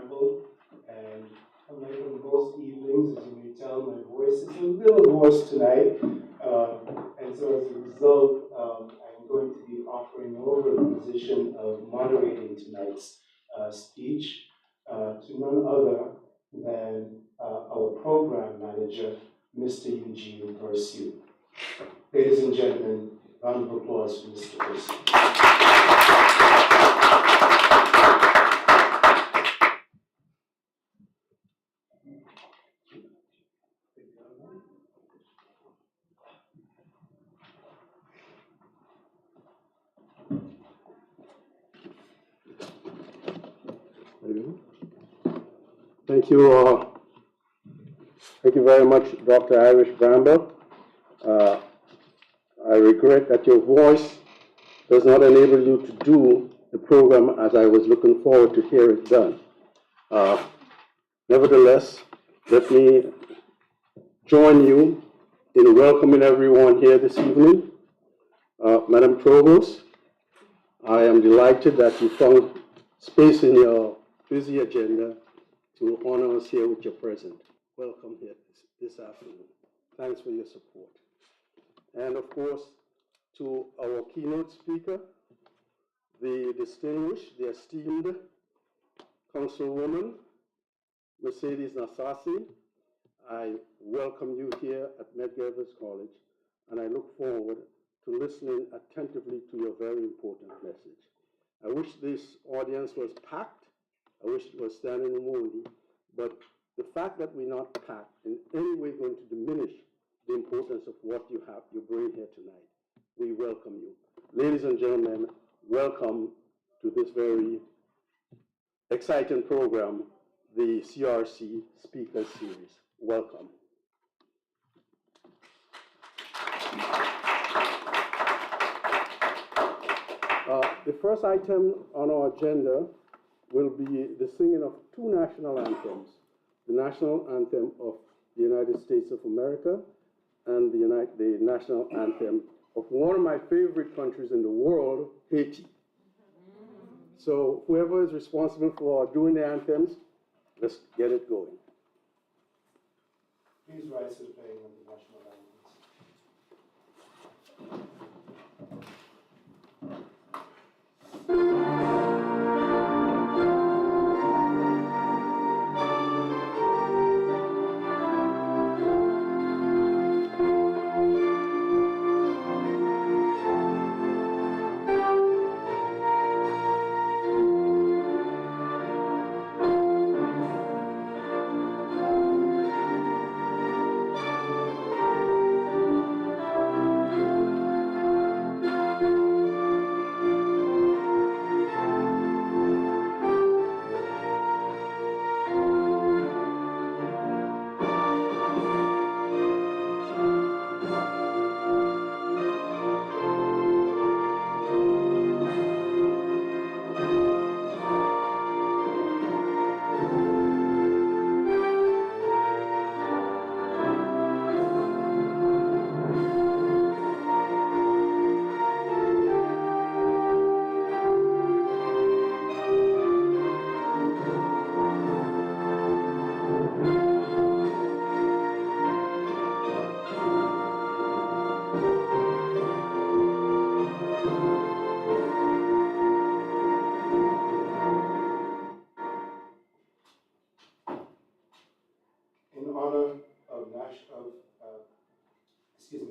Bramble, and unlike on most evenings, as you may tell, my voice is a little hoarse tonight, and so as a result, I'm going to be offering over the position of moderating tonight's speech to none other than our program manager, Mr. Eugene Pursuit. Ladies and gentlemen, round of applause for Mr. Pursuit. Thank you. Thank you very much, Dr. Irish Bramble. I regret that your voice does not enable you to do the program as I was looking forward to hear it done. Nevertheless, let me join you in welcoming everyone here this evening. Madam Provost, I am delighted that you found space in your busy agenda to honor us here with your presence. Welcome here this afternoon. Thanks for your support. And of course, to our keynote speaker, the distinguished, the esteemed Councilwoman, Mercedes Narcisse, I welcome you here at Medgar Evers College, and I look forward to listening attentively to your very important message. I wish this audience was packed. I wish it was standing room only, but the fact that we're not packed in any way going to diminish the importance of what you bring here tonight. We welcome you. Ladies and gentlemen, welcome to this very exciting program, the CRC Speaker Series. Welcome. The first item on our agenda will be the singing of two national anthems, the national anthem of the United States of America and the national anthem of one of my favorite countries in the world, Haiti. So whoever is responsible for doing the anthems, let's get it going. Please rise to the playing of the national anthems.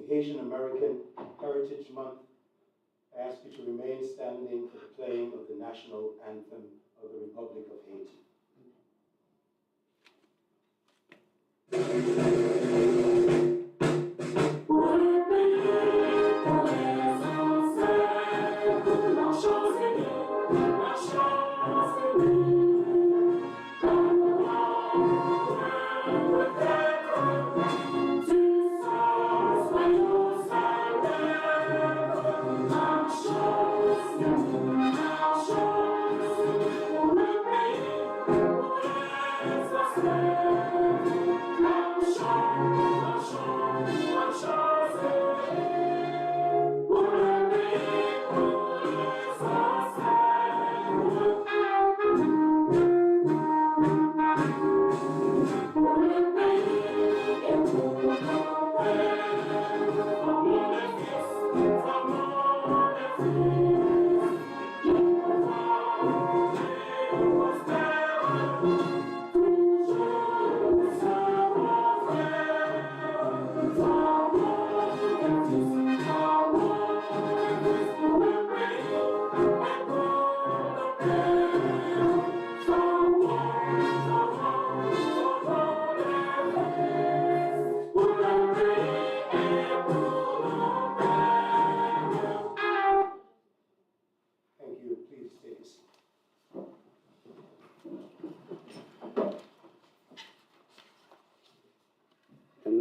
Haitian American Heritage Month, I ask you to remain standing for the playing of the national anthem of the Republic of Haiti. Show.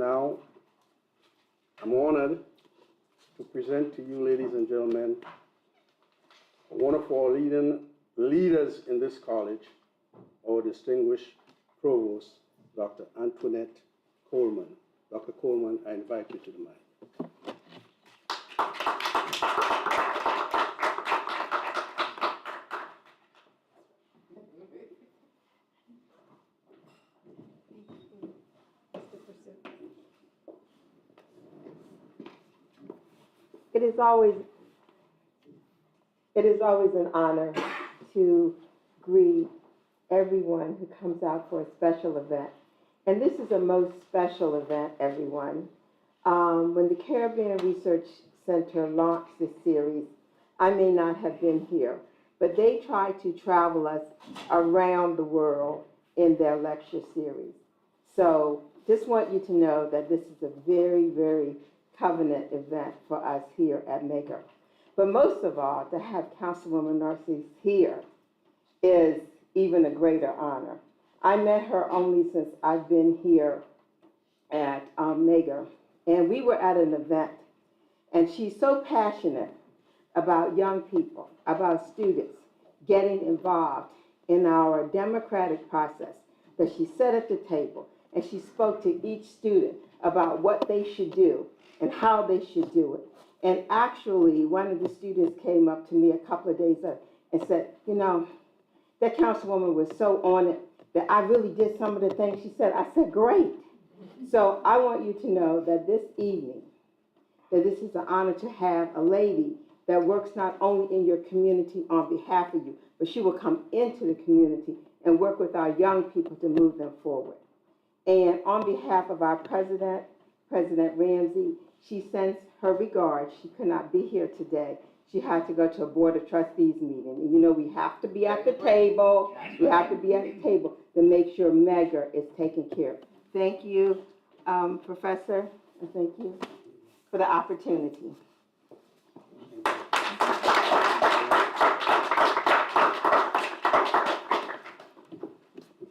now, I'm honored to present to you, ladies and gentlemen, one of our leading leaders in this college, our distinguished provost, Dr. Antoinette Coleman. Dr. Coleman, I invite you to the mic. It is always an honor to greet everyone who comes out for a special event. And this is a most special event, everyone. When the Caribbean Research Center launched this series, I may not have been here, but they tried to travel us around the world in their lecture series. So just want you to know that this is a very, very covenant event for us here at Maker. But most of all, to have Councilwoman Narcisse here is even a greater honor. I met her only since I've been here at Maker, and we were at an event, and she's so passionate about young people, about students getting involved in our democratic process that she sat at the table and she spoke to each student about what they should do and how they should do it. And actually, one of the students came up to me a couple of days later and said, you know, that councilwoman was so on it that I really did some of the things she said. I said, great. So I want you to know that this evening, that this is an honor to have a lady that works not only in your community on behalf of you, but she will come into the community and work with our young people to move them forward. And on behalf of our president, President Ramsey, she sends her regards. She could not be here today. She had to go to a Board of Trustees meeting. And you know, we have to be at the table. We have to be at the table to make sure Megger is taken care of. Thank you, Professor, and thank you for the opportunity.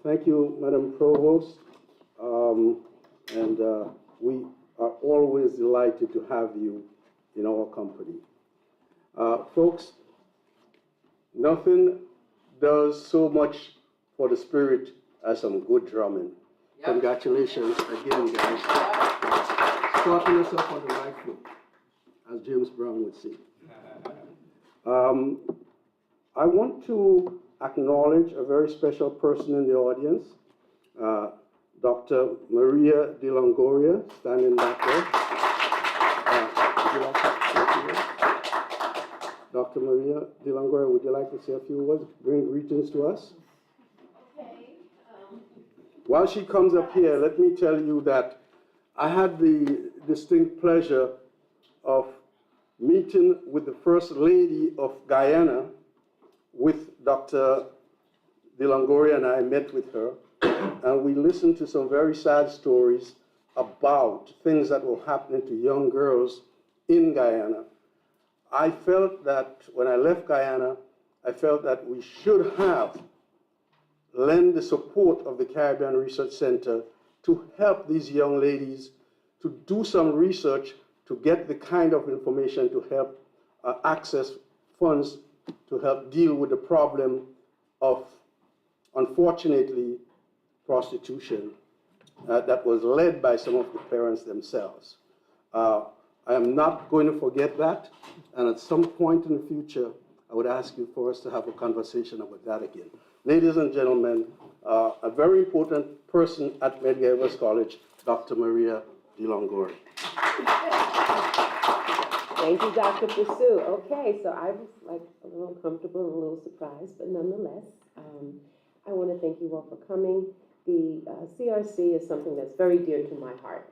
Thank you, Madam Provost. We are always delighted to have you in our company. Folks, nothing does so much for the spirit as some good drumming. Yep. Congratulations again, guys. Starting us off on the right foot, as James Brown would say. I want to acknowledge a very special person in the audience, Dr. Maria De Longoria, standing back there. Dr. Maria De Longoria, would you like to say a few words, bring greetings to us? Okay. While she comes up here, let me tell you that I had the distinct pleasure of meeting with the First Lady of Guyana, with Dr. De Longoria, and I met with her, and we listened to some very sad stories about things that were happening to young girls in Guyana. I felt that when I left Guyana, I felt that we should have lent the support of the Caribbean Research Center to help these young ladies to do some research to get the kind of information to help access funds to help deal with the problem of, unfortunately, prostitution that was led by some of the parents themselves. I am not going to forget that, and at some point in the future, I would ask you for us to have a conversation about that again. Ladies and gentlemen, a very important person at Medgar Evers College, Dr. Maria De Longoria. Thank you, Dr. Pursuit. Okay, so I was like a little uncomfortable and a little surprised, but nonetheless, I want to thank you all for coming. The CRC is something that's very dear to my heart.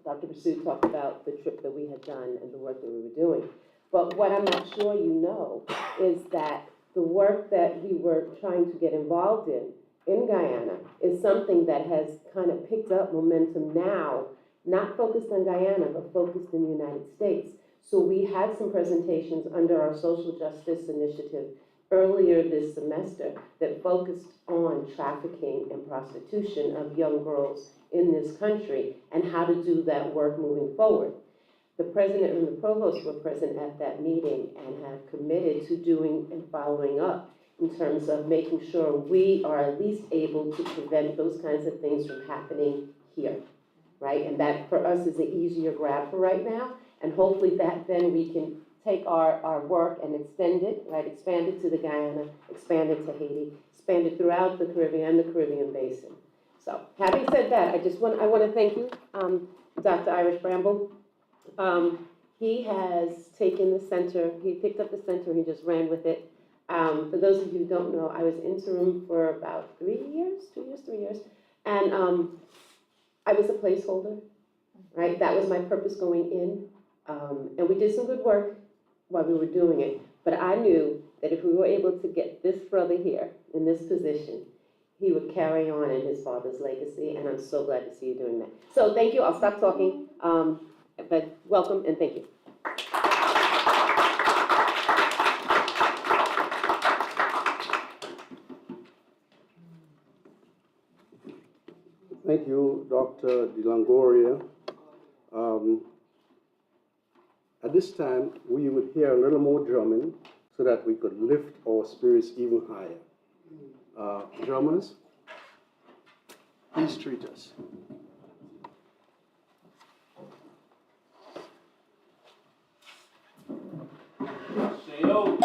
Dr. Pursuit talked about the trip that we had done and the work that we were doing. But what I'm not sure you know is that the work that we were trying to get involved in Guyana is something that has kind of picked up momentum now, not focused on Guyana, but focused in the United States. So we had some presentations under our social justice initiative earlier this semester that focused on trafficking and prostitution of young girls in this country and how to do that work moving forward. The president and the provost were present at that meeting and have committed to doing and following up in terms of making sure we are at least able to prevent those kinds of things from happening here, right? And that for us is an easier grab for right now, and hopefully that then we can take our work and extend it, right? Expand it to the Guyana, expand it to Haiti, expand it throughout the Caribbean and the Caribbean Basin. So, having said that, I want to thank you, Dr. Irish Bramble. He has taken the center, he picked up the center, he just ran with it. For those of you who don't know, I was interim for about 3 years, 3 years, and I was a placeholder, right? That was my purpose going in, and we did some good work while we were doing it, but I knew that if we were able to get this brother here in this position, he would carry on in his father's legacy, and I'm so glad to see you doing that. So thank you, I'll stop talking, but welcome and thank you. Thank you, Dr. De Longoria. At this time, we would hear a little more drumming so that we could lift our spirits even higher. Drummers, please treat us. Say yo.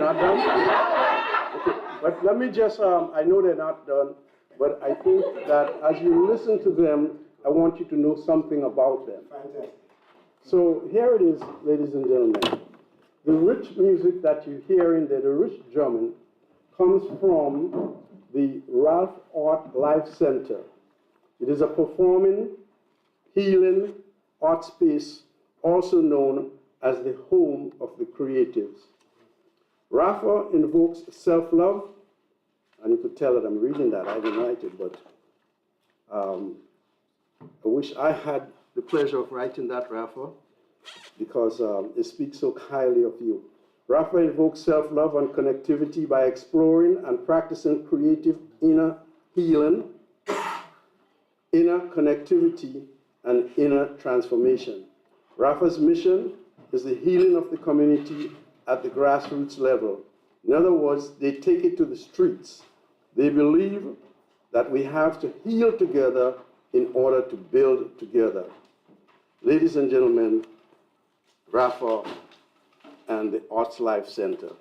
not done? Okay, but let me just, I know they're not done, but I think that as you listen to them, I want you to know something about them. Fantastic. So here it is, ladies and gentlemen. The rich music that you hear in there, the rich drumming, comes from the Ralph Art Life Center. It is a performing, healing art space, also known as the home of the creatives. Rafa invokes self-love, and you could tell that I'm reading that, I didn't write it, but I wish I had the pleasure of writing that, Rafa, because it speaks so highly of you. Rafa invokes self-love and connectivity by exploring and practicing creative inner healing, inner connectivity, and inner transformation. Rafa's mission is the healing of the community at the grassroots level. In other words, they take it to the streets. They believe that we have to heal together in order to build together. Ladies and gentlemen, Rafa and the Arts Life Center.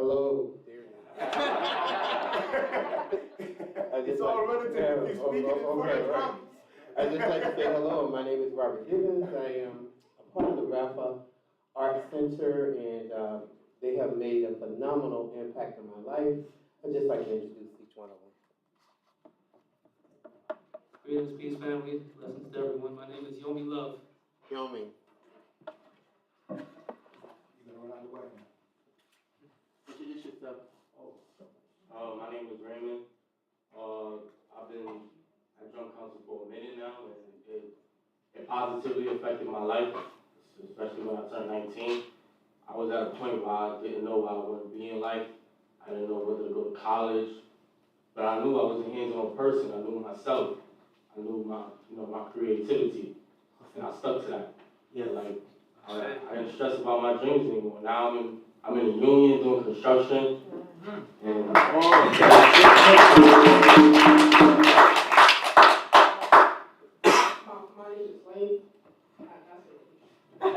hello. It's all relative. If you speak it before it comes. I'd just like to say hello. My name is Robert Gibbons. I am a part of the Rafa Art Center, and they have made a phenomenal impact on my life. I'd just like to introduce each one of them. Greetings, peace, family. Blessings to everyone. My name is Yomi Love. Yomi. You're gonna run out of the way now. Introduce yourself. My name is Raymond. I've been at Drum Council for a minute now, and it positively affected my life, especially when I turned 19. I was at a point where I didn't know what I wanted to be in life. I didn't know whether to go to college, but I knew I was a hands-on person. I knew myself. I knew my creativity, and I stuck to that. Yeah, like I didn't stress about my dreams anymore. Now I'm in a union doing construction, and Oh, my name is Lane. I'm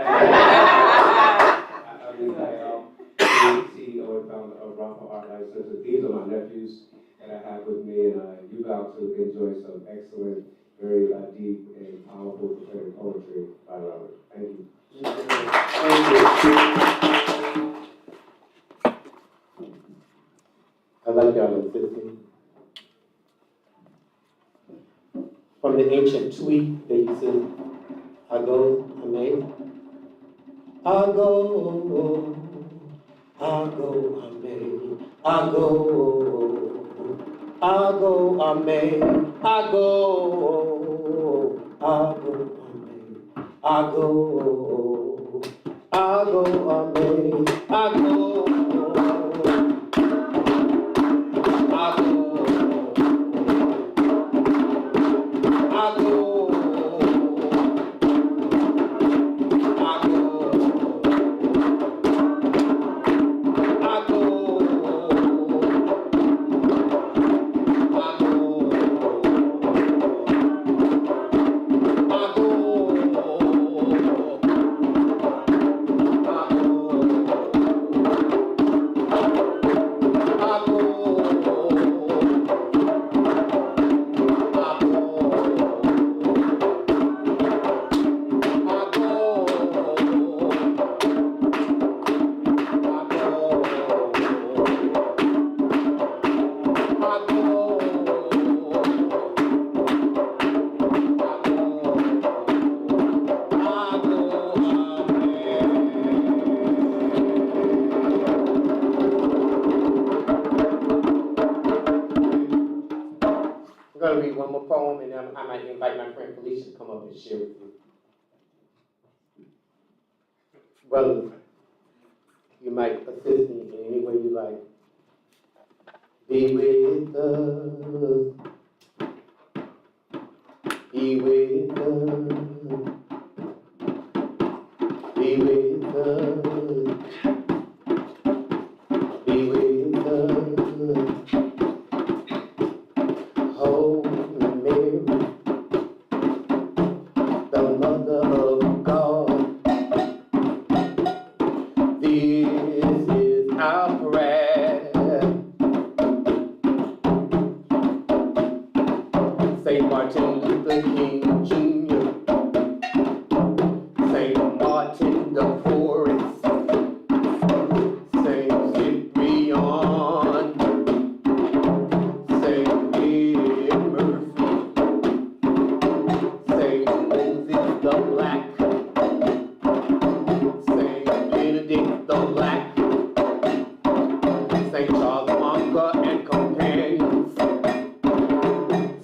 the CEO and founder of Rafa Art Center. These are my nephews that I have with me, and you about to enjoy some excellent, very deep and powerful prophetic poetry by Robert. Thank you. I like y'all assisting. From the ancient tweet, they used to, I go, I may. I go, I may. I go, I may. I go, I may. I go, I may. I go. I'm going to read one more poem, and then I might invite my friend Felicia to come up and share with you. Brothers, you might assist me in any way you like. Be with us. Be with us. Be with us. Be with us. Holy Mary, the Mother of God, this is our prayer. Saint Martin Luther King Jr., Saint Martin the Forest, Saint Cyprian, Saint William Murphy, Saint Moses the Black, Saint Benedict the Black, Saint Charles Monka and companions,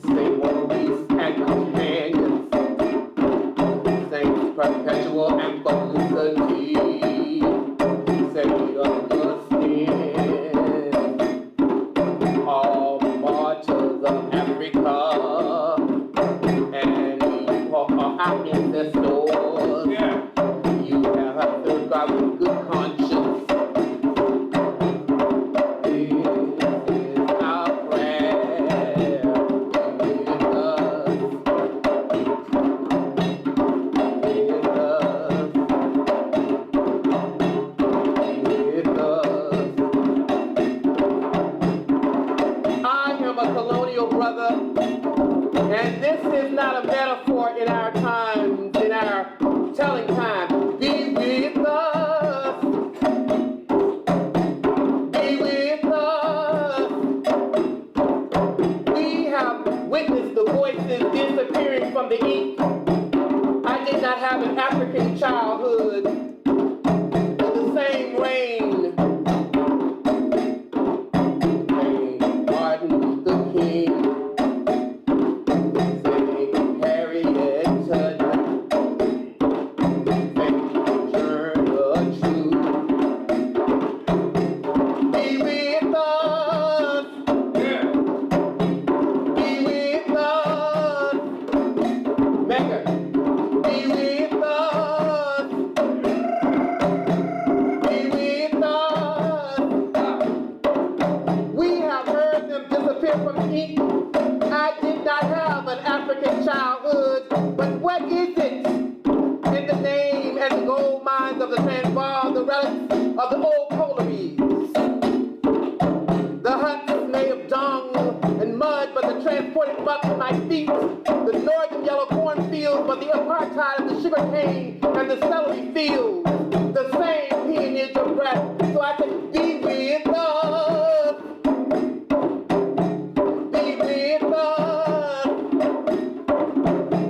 Saint Maurice and companions, Saint Perpetual and Felicity. ruins of the Transvaal, the relics of the old collieries. The huts made of dung and mud, but the transported muck to my feet. The northern yellow cornfields, but the apartheid of the sugar cane and the celery fields. The same peonage of breath, so I can be with us. Be with us.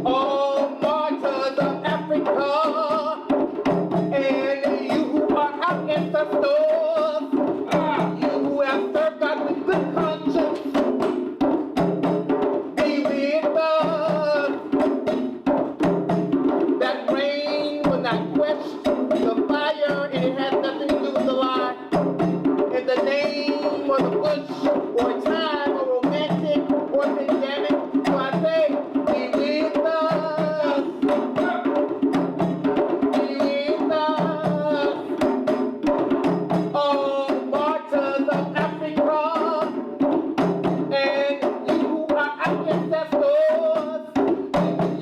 All martyrs of Africa, and you who are our ancestors, you who have served God with good conscience, be with us. That rain will not quench the fire, and it has nothing to do with the lie. In the name of the bush, or time, or romantic, or pandemic, so I say, be with us. Be with us. All martyrs of Africa, and you who are our ancestors,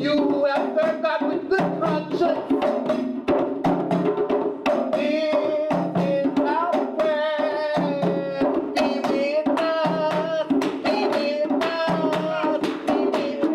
you who have served God with good conscience. This is our prayer. Be with us. Be with us. Be with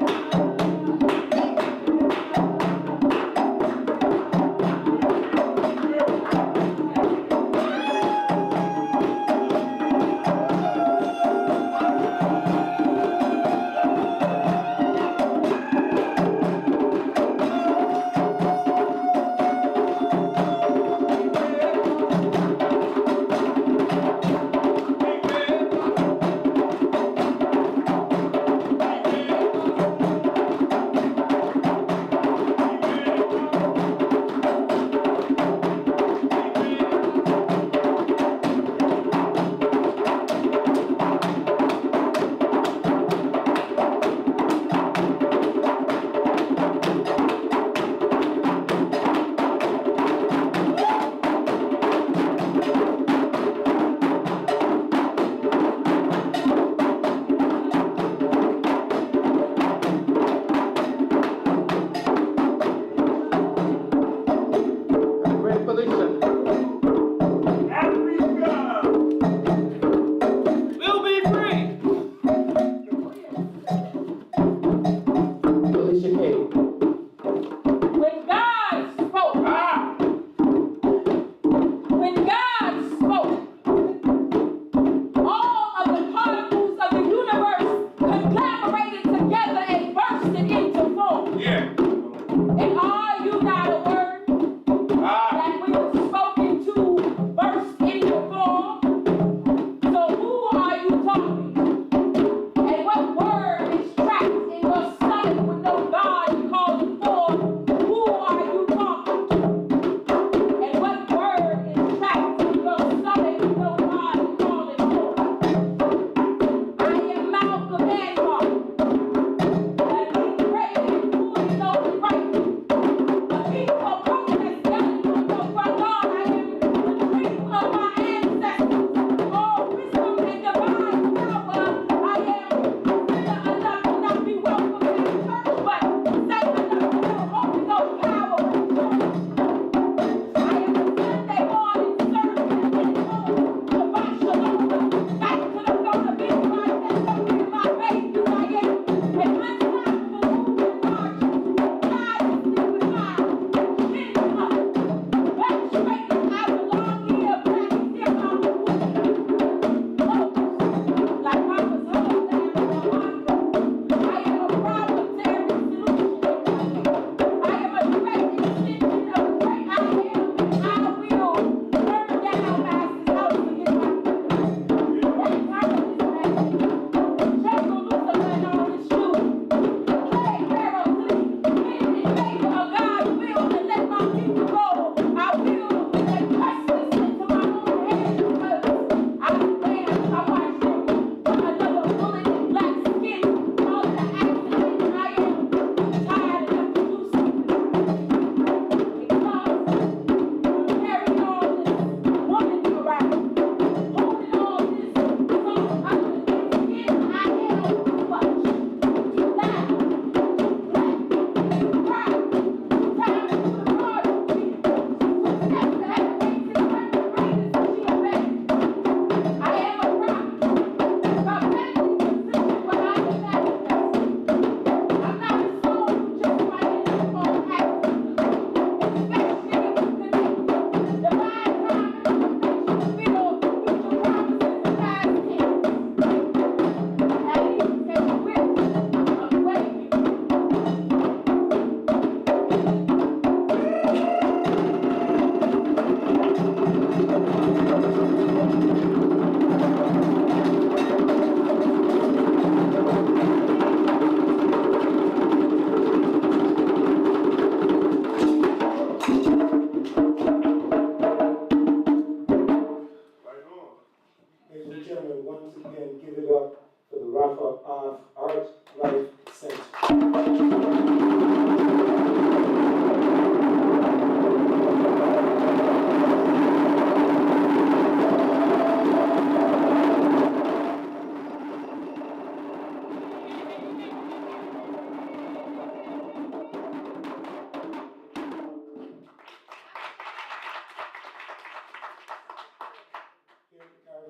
Great Felicia. We'll be free. Felicia K. When God spoke, when God spoke, all of the particles of the universe collaborated together and bursted into form. Yeah. And are you not a word that when you spoke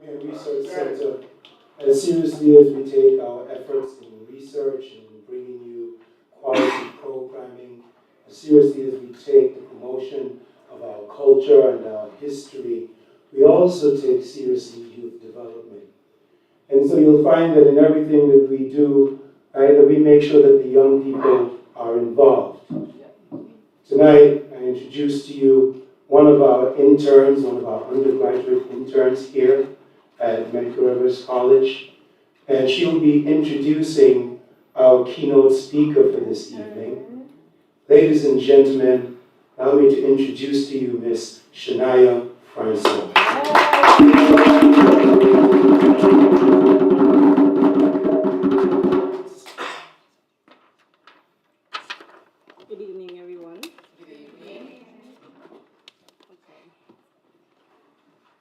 American Research Center, as seriously as we take our efforts in research and bringing you quality programming, as seriously as we take the promotion of our culture and our history, we also take seriously youth development. And so you'll find that in everything that we do, that we make sure that the young people are involved. Tonight, I introduce to you one of our interns, one of our undergraduate interns here at Medgar Evers College, and she'll be introducing our keynote speaker for this evening. Ladies and gentlemen, allow me to introduce to you Miss Shania Francois. Good evening, everyone. Good evening. Okay.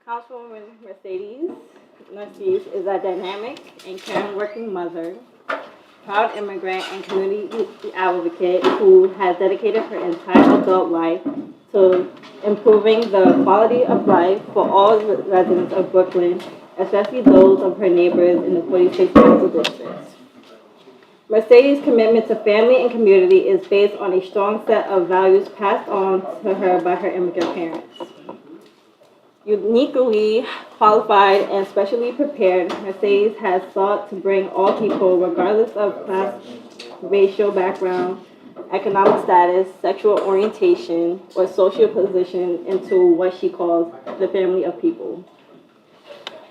Councilwoman Mercedes Narcisse is a dynamic and caring working mother, proud immigrant and community advocate who has dedicated her entire adult life to improving the quality of life for all residents of Brooklyn, especially those of her neighbors in the 46 council districts. Mercedes' commitment to family and community is based on a strong set of values passed on to her by her immigrant parents. Uniquely qualified and specially prepared, Mercedes has sought to bring all people, regardless of class, racial background, economic status, sexual orientation, or social position into what she calls the family of people.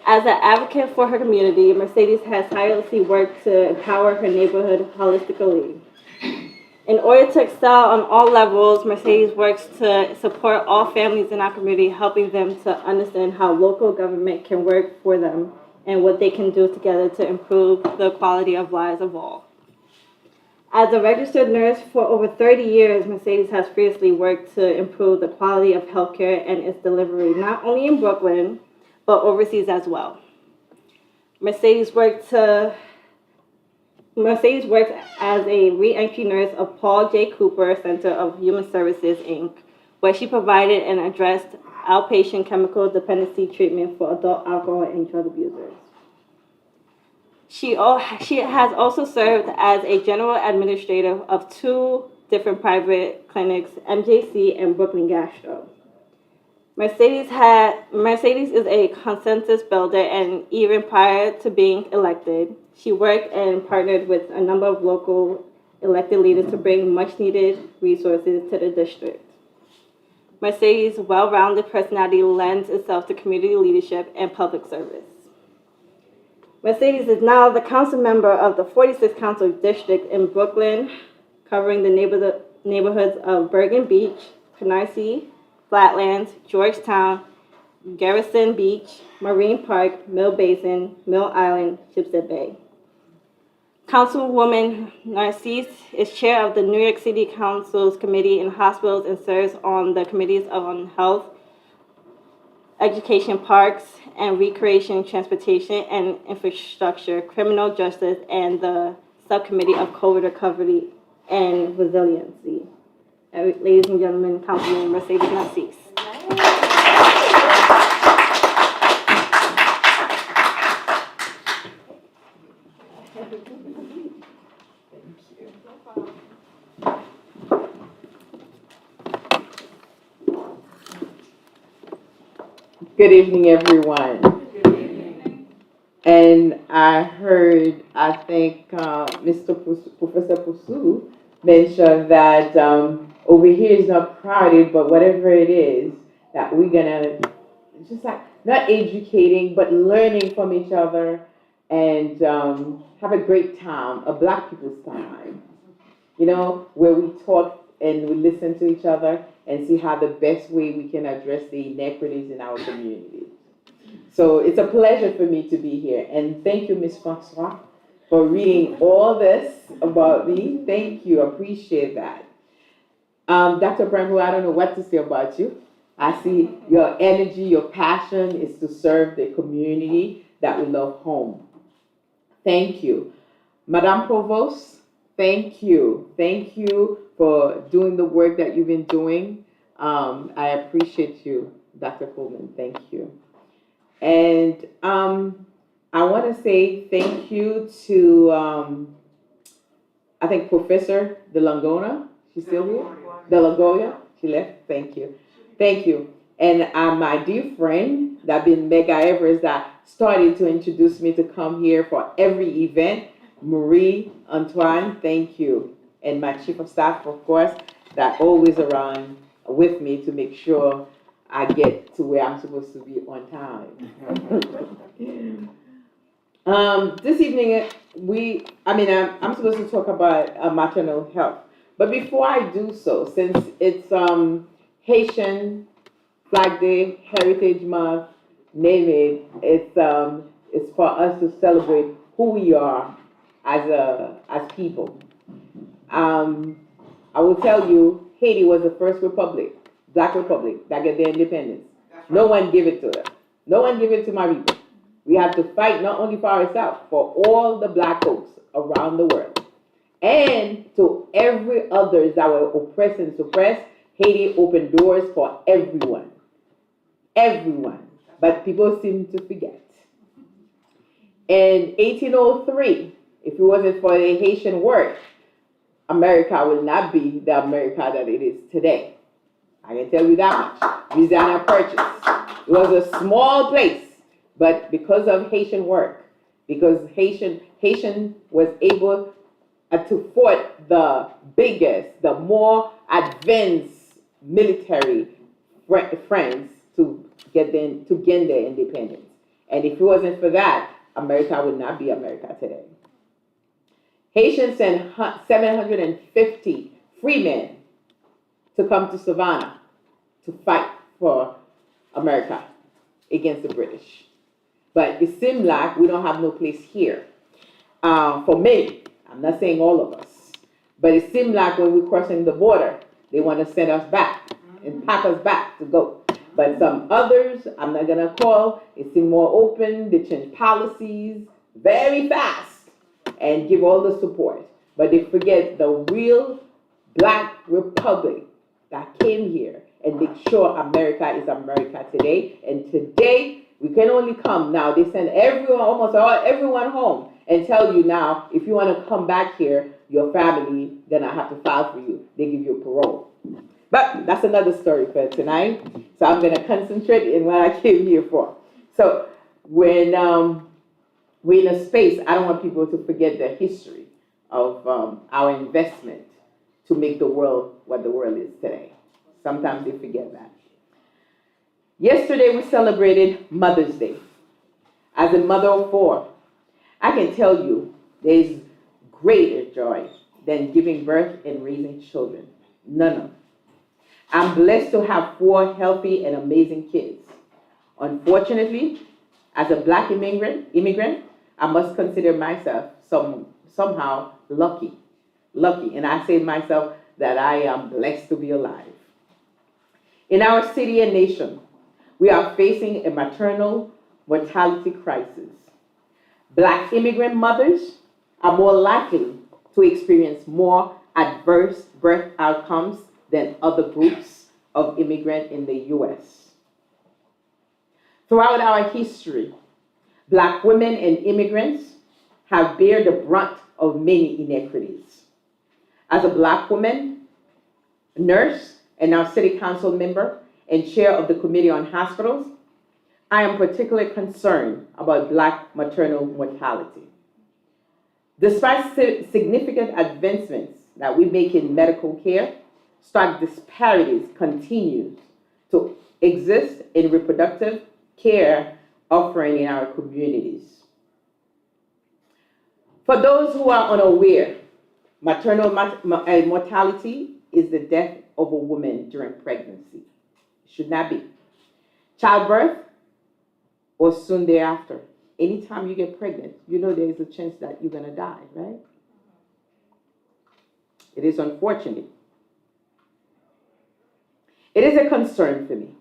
As an advocate for her community, Mercedes has tirelessly worked to empower her neighborhood holistically. In order to excel on all levels, Mercedes works to support all families in our community, helping them to understand how local government can work for them and what they can do together to improve the quality of lives of all. As a registered nurse for over 30 years, Mercedes has fiercely worked to improve the quality of healthcare and its delivery, not only in Brooklyn, but overseas as well. Mercedes worked as a re-entry nurse of Paul J. Cooper Center of Human Services, Inc., where she provided and addressed outpatient chemical dependency treatment for adult alcohol and drug abusers. She has also served as a general administrator of 2 different private clinics, MJC and Brooklyn Gastro. Mercedes is a consensus builder, and even prior to being elected, she worked and partnered with a number of local elected leaders to bring much-needed resources to the district. Mercedes' well-rounded personality lends itself to community leadership and public service. Mercedes is now the council member of the 46th Council District in Brooklyn, covering the neighborhoods of Bergen Beach, Canarsie, Flatlands, Georgetown, Garrison Beach, Marine Park, Mill Basin, Mill Island, Shipstead Bay. Councilwoman Narcisse is chair of the New York City Council's Committee on Hospitals and serves on the committees on health, education, parks and recreation, transportation and infrastructure, criminal justice, and the subcommittee of COVID recovery and resiliency. Ladies and gentlemen, Councilwoman Mercedes Narcisse. Good evening, everyone. Good evening. And I heard, I think Professor Poussou mentioned that over here is not crowded, but whatever it is, that we're gonna just like not educating, but learning from each other and have a great time, a Black people's time, you know, where we talk and we listen to each other and see how the best way we can address the inequities in our community. So it's a pleasure for me to be here. And thank you, Ms. Francois, for reading all this about me. Thank you, appreciate that. Dr. Bramble, I don't know what to say about you. I see your energy, your passion is to serve the community that we love home. Thank you. Madame Provost, thank you. Thank you for doing the work that you've been doing. I appreciate you, Dr. Coleman. Thank you. And I want to say thank you to, I think, Professor De Langona. She's still here? De Lagoya. She left. Thank you. Thank you. And my dear friend, that been Mega Everest, that started to introduce me to come here for every event, Marie Antoine, thank you. And my chief of staff, of course, that always around with me to make sure I get to where I'm supposed to be on time. This evening, I'm supposed to talk about maternal health. But before I do so, since it's Haitian Flag Day, Heritage Month, name it, it's for us to celebrate who we are as people. I will tell you, Haiti was the first republic, black republic, that got their independence. No one gave it to them. No one gave it to my people. We have to fight not only for ourselves, for all the black folks around the world. And to every others that were oppressed and suppressed, Haiti opened doors for everyone. Everyone. But people seem to forget. In 1803, if it wasn't for the Haitian work, America will not be the America that it is today. I can tell you that much. Louisiana Purchase. It was a small place, but because of Haitian work, because Haitian was able to fight the biggest, the more advanced military friends to gain their independence. And if it wasn't for that, America would not be America today. Haitians sent 750 free men to come to Savannah to fight for America against the British. But it seemed like we don't have no place here. For many, I'm not saying all of us, but it seemed like when we're crossing the border, they want to send us back and pack us back to go. But some others, I'm not going to call, it seemed more open, they changed policies very fast and give all the support. But they forget the real black republic that came here and make sure America is America today. And today, we can only come now. They send everyone, almost everyone home and tell you now, if you want to come back here, your family gonna have to file for you. They give you parole. But that's another story for tonight. So I'm gonna concentrate in what I came here for. So when we're in a space, I don't want people to forget the history of our investment to make the world what the world is today. Sometimes they forget that. Yesterday we celebrated Mother's Day. As a mother of 4, I can tell you there's greater joy than giving birth and raising children. None. I'm blessed to have 4 healthy and amazing kids. Unfortunately, as a black immigrant, I must consider myself somehow lucky. And I say to myself that I am blessed to be alive. In our city and nation, we are facing a maternal mortality crisis. Black immigrant mothers are more likely to experience more adverse birth outcomes than other groups of immigrants in the U.S. Throughout our history, black women and immigrants have borne the brunt of many inequities. As a black woman, nurse, and now city council member and chair of the Committee on Hospitals, I am particularly concerned about black maternal mortality. Despite significant advancements that we make in medical care, stark disparities continue to exist in reproductive care offering in our communities. For those who are unaware, maternal mortality is the death of a woman during pregnancy. It should not be. Childbirth or soon thereafter. Anytime you get pregnant, you know there is a chance that you're going to die, right? It is unfortunate. It is a concern for me.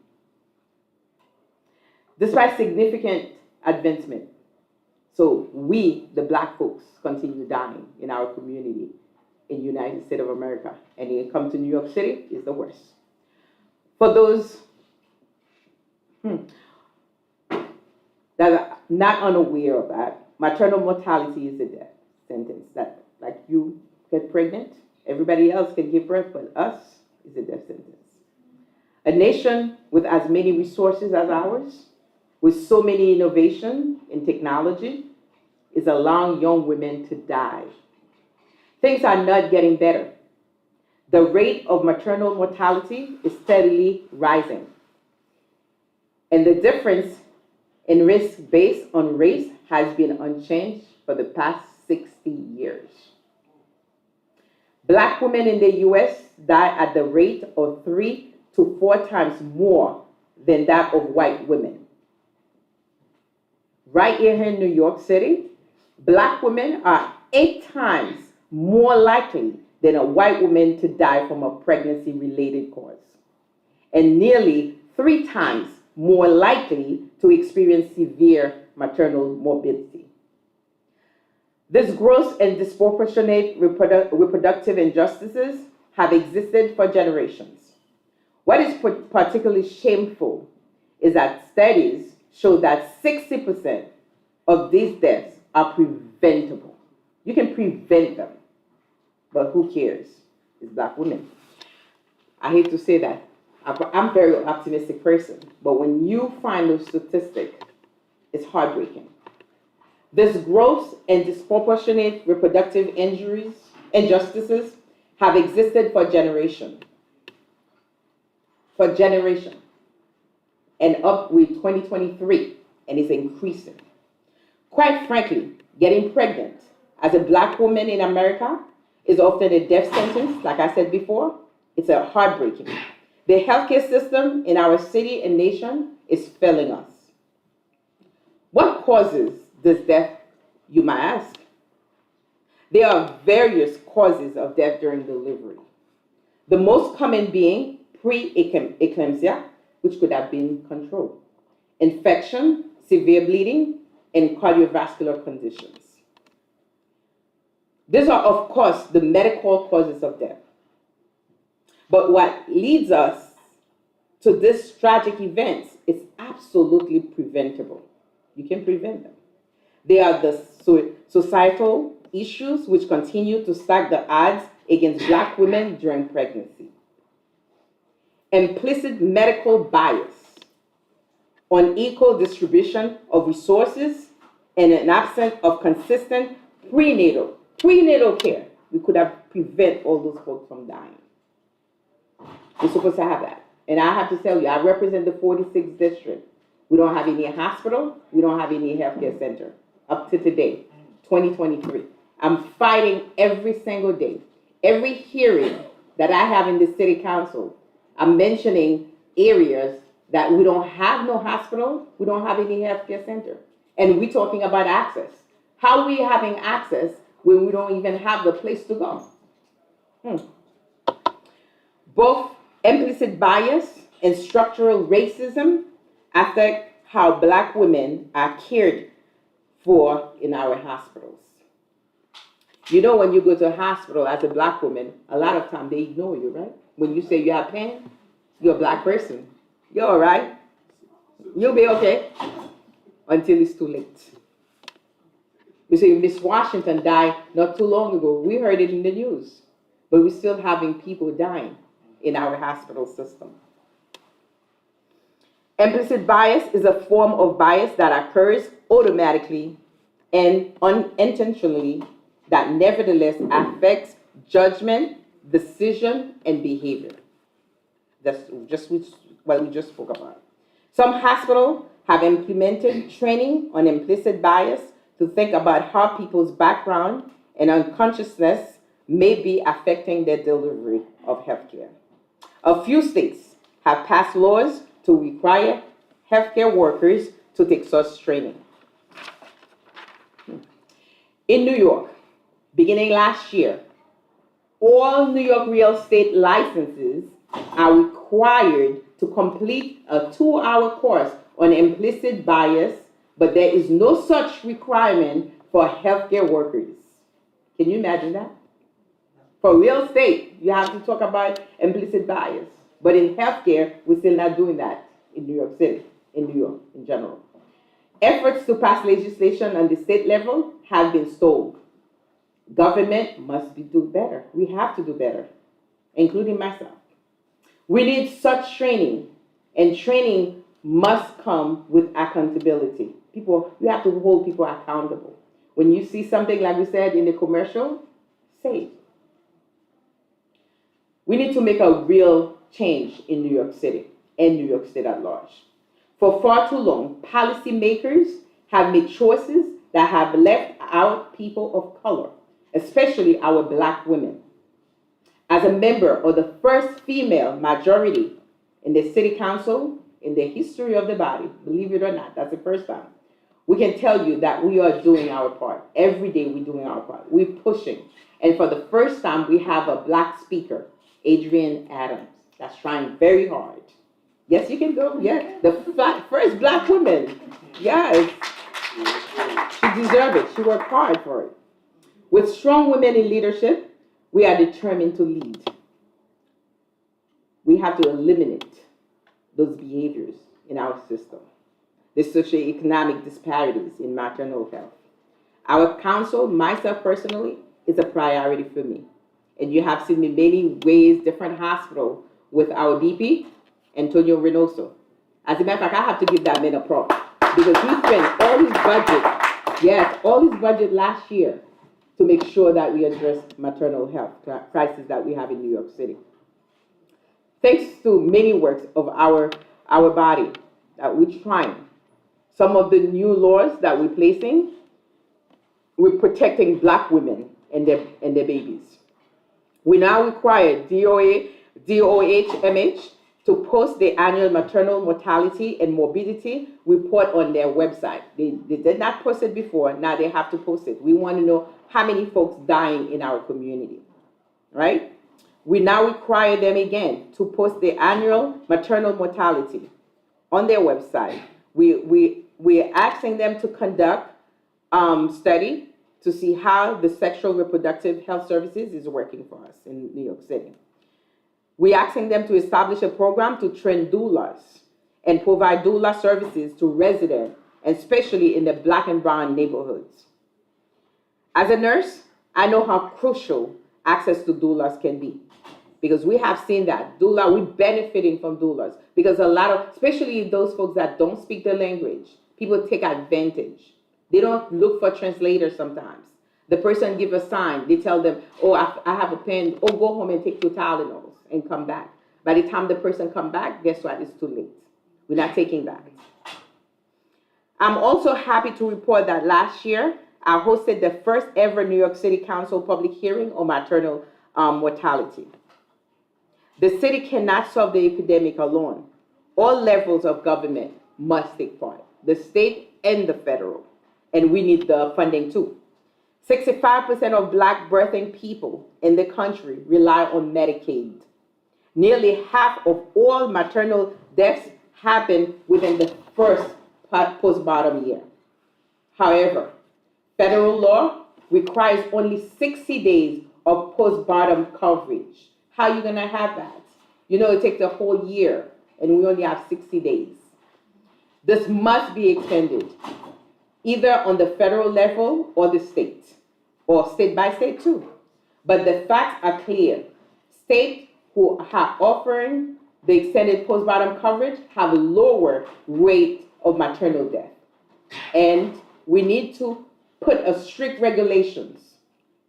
Despite significant advancement, so we, the black folks, continue dying in our community in the United States of America. And you come to New York City, it's the worst. For those, that are not unaware of that, maternal mortality is a death sentence. That, like, you get pregnant, everybody else can give birth, but us is a death sentence. A nation with as many resources as ours, with so many innovation in technology, is allowing young women to die. Things are not getting better. The rate of maternal mortality is steadily rising. And the difference in risk based on race has been unchanged for the past 60 years. Black women in the US die at the rate of 3 to 4 times more than that of white women. Right here in New York City, Black women are 8 times more likely than a white woman to die from a pregnancy-related cause, and nearly 3 times more likely to experience severe maternal morbidity. This gross and disproportionate reproductive injustices have existed for generations. What is particularly shameful is that studies show that 60% of these deaths are preventable. You can prevent them, but who cares? It's Black women. I hate to say that. I'm a very optimistic person, but when you find those statistics, it's heartbreaking. This gross and disproportionate reproductive injustices have existed for generations. And up with 2023, and it's increasing. Quite frankly, getting pregnant as a Black woman in America is often a death sentence, like I said before. It's a heartbreaking. The healthcare system in our city and nation is failing us. What causes this death, you might ask? There are various causes of death during delivery. The most common being pre-eclampsia, which could have been controlled, infection, severe bleeding, and cardiovascular conditions. These are, of course, the medical causes of death. But what leads us to these tragic events is absolutely preventable. You can prevent them. They are the societal issues which continue to stack the odds against Black women during pregnancy. Implicit medical bias, unequal distribution of resources, and an absence of consistent prenatal care. We could have prevented all those folks from dying. We're supposed to have that. And I have to tell you, I represent the 46th district. We don't have any hospital. We don't have any healthcare center up to today, 2023. I'm fighting every single day. Every hearing that I have in the city council, I'm mentioning areas that we don't have no hospital, we don't have any healthcare center. And we're talking about access. How are we having access when we don't even have the place to go? Both implicit bias and structural racism affect how Black women are cared for in our hospitals. You know, when you go to a hospital as a Black woman, a lot of times they ignore you, right? When you say you have pain, you're a Black person. You're all right. You'll be okay until it's too late. We say Miss Washington died not too long ago. We heard it in the news, but we're still having people dying in our hospital system. Implicit bias is a form of bias that occurs automatically and unintentionally that nevertheless affects judgment, decision, and behavior. That's just what we just spoke about. Some hospitals have implemented training on implicit bias to think about how people's background and unconsciousness may be affecting their delivery of healthcare. A few states have passed laws to require healthcare workers to take such training. In New York, beginning last year, all New York real estate licenses are required to complete a 2-hour course on implicit bias, but there is no such requirement for healthcare workers. Can you imagine that? For real estate, you have to talk about implicit bias. But in healthcare, we're still not doing that in New York City, in New York in general. Efforts to pass legislation on the state level have been stalled. Government must do better. We have to do better, including myself. We need such training, and training must come with accountability. People, you have to hold people accountable. When you see something like we said in the commercial, say it. We need to make a real change in New York City and New York State at large. For far too long, policymakers have made choices that have left out people of color, especially our Black women. As a member of the first female majority in the city council in the history of the body, believe it or not, that's the first time, we can tell you that we are doing our part. Every day we're doing our part. We're pushing. And for the first time, we have a Black speaker, Adrienne Adams, that's trying very hard. Yes, you can go. Yeah, the first Black woman. Yes, she deserves it. She worked hard for it. With strong women in leadership, we are determined to lead. We have to eliminate those behaviors in our system, the socioeconomic disparities in maternal health. Our council, myself personally, is a priority for me. And you have seen me many ways, different hospitals with our DP, Antonio Reynoso. As a matter of fact, I have to give that man a prop because he spent all his budget, yes, all his budget last year to make sure that we address maternal health crisis that we have in New York City. Thanks to many works of our body that we're trying, some of the new laws that we're placing, we're protecting Black women and their babies. We now require DOHMH to post the annual maternal mortality and morbidity report on their website. They did not post it before, now they have to post it. We want to know how many folks dying in our community, right? We now require them again to post the annual maternal mortality on their website. We're asking them to conduct study to see how the sexual reproductive health services is working for us in New York City. We're asking them to establish a program to train doulas and provide doula services to residents, especially in the Black and brown neighborhoods. As a nurse, I know how crucial access to doulas can be because we have seen that. We're benefiting from doulas because a lot of, especially those folks that don't speak the language, people take advantage. They don't look for translators sometimes. The person give a sign, they tell them, oh, I have a pen, oh, go home and take 2 Tylenols and come back. By the time the person come back, guess what, it's too late. We're not taking that. I'm also happy to report that last year, I hosted the first ever New York City Council public hearing on maternal mortality. The city cannot solve the epidemic alone. All levels of government must take part, the state and the federal. And we need the funding too. 65% of Black birthing people in the country rely on Medicaid. Nearly half of all maternal deaths happen within the first postpartum year. However, federal law requires only 60 days of postpartum coverage. How are you going to have that? You know, it takes a whole year, and we only have 60 days. This must be extended, either on the federal level or the state, or state by state too. But the facts are clear. States who are offering the extended postpartum coverage have a lower rate of maternal death. And we need to put a strict regulations.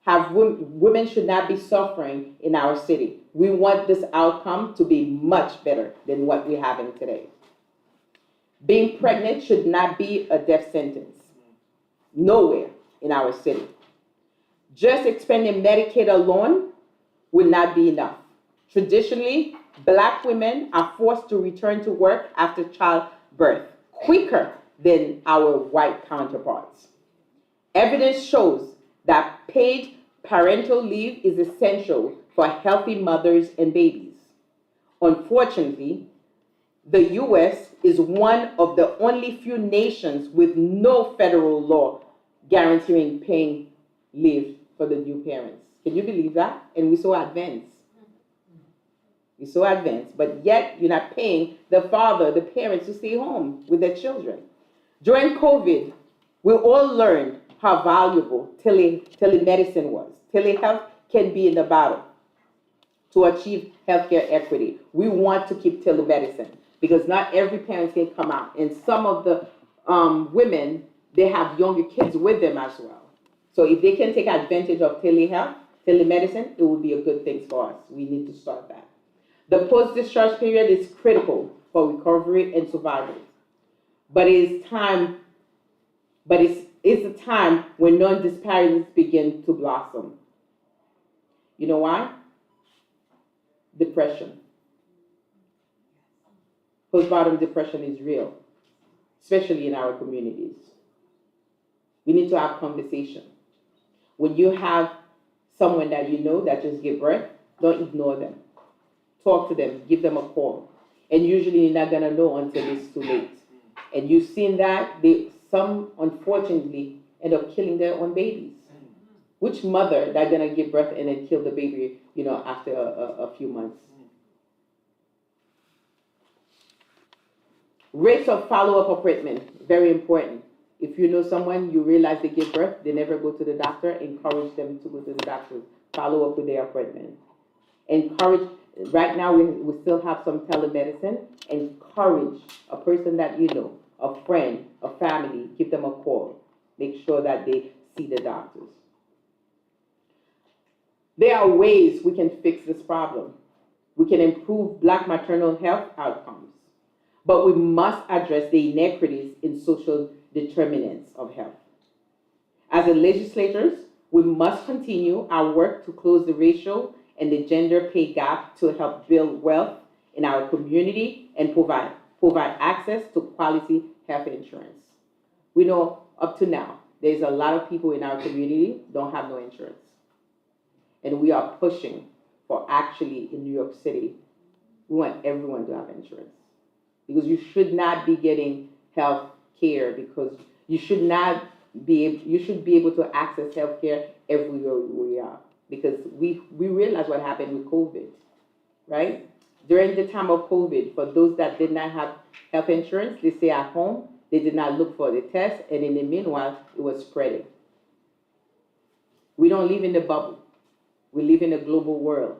Women should not be suffering in our city. We want this outcome to be much better than what we're having today. Being pregnant should not be a death sentence. Nowhere in our city. Just expanding Medicaid alone will not be enough. Traditionally, Black women are forced to return to work after childbirth quicker than our white counterparts. Evidence shows that paid parental leave is essential for healthy mothers and babies. Unfortunately, the U.S. is one of the only few nations with no federal law guaranteeing paying leave for the new parents. Can you believe that? And we're so advanced. We're so advanced, but yet you're not paying the father, the parents to stay home with their children. During COVID, we all learned how valuable telemedicine was. Telehealth can be in the battle to achieve healthcare equity. We want to keep telemedicine because not every parent can come out. And some of the women, they have younger kids with them as well. So if they can take advantage of telehealth, telemedicine, it would be a good thing for us. We need to start that. The post-discharge period is critical for recovery and survival. But it's a time when non-disparities begin to blossom. You know why? Depression. Postpartum depression is real, especially in our communities. We need to have conversation. When you have someone that you know that just gave birth, don't ignore them. Talk to them, give them a call. And usually you're not gonna know until it's too late. And you've seen that some unfortunately end up killing their own babies. Which mother that's gonna give birth and then kill the baby, after a few months? Rates of follow-up appointment, very important. If you know someone, you realize they give birth, they never go to the doctor, encourage them to go to the doctor, follow up with their appointment. Right now we still have some telemedicine, encourage a person that you know, a friend, a family, give them a call. Make sure that they see the doctors. There are ways we can fix this problem. We can improve Black maternal health outcomes, but we must address the inequities in social determinants of health. As legislators, we must continue our work to close the racial and the gender pay gap to help build wealth in our community and provide access to quality health insurance. We know up to now, there's a lot of people in our community don't have no insurance. And we are pushing for actually in New York City, we want everyone to have insurance. Because you should not be getting health care because you should be able to access health care everywhere we are. Because we realize what happened with COVID, right? During the time of COVID, for those that did not have health insurance, they stay at home, they did not look for the test, and in the meanwhile, it was spreading. We don't live in a bubble. We live in a global world.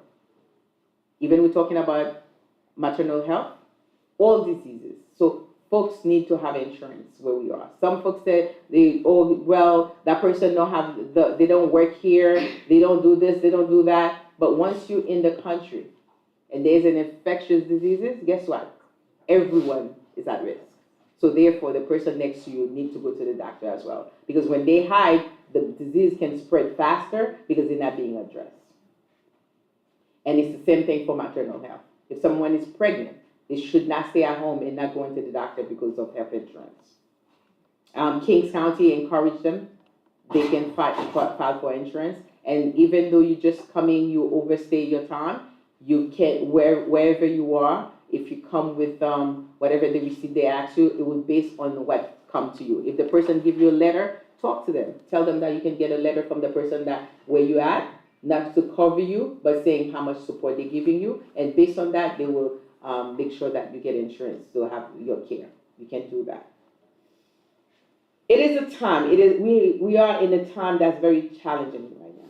Even we're talking about maternal health, all diseases. So folks need to have insurance where we are. Some folks say, that person they don't work here, they don't do this, they don't do that. But once you're in the country and there's an infectious diseases, guess what? Everyone is at risk. So therefore, the person next to you needs to go to the doctor as well. Because when they hide, the disease can spread faster because they're not being addressed. And it's the same thing for maternal health. If someone is pregnant, they should not stay at home and not going to the doctor because of health insurance. Kings County encouraged them. They can file for insurance. And even though you just come in, you overstay your time, you can, wherever you are, if you come with whatever the receipt they ask you, it will be based on what come to you. If the person give you a letter, talk to them. Tell them that you can get a letter from the person where you at, not to cover you, but saying how much support they're giving you. And based on that, they will make sure that you get insurance to have your care. You can do that. It is a time. We are in a time that's very challenging right now.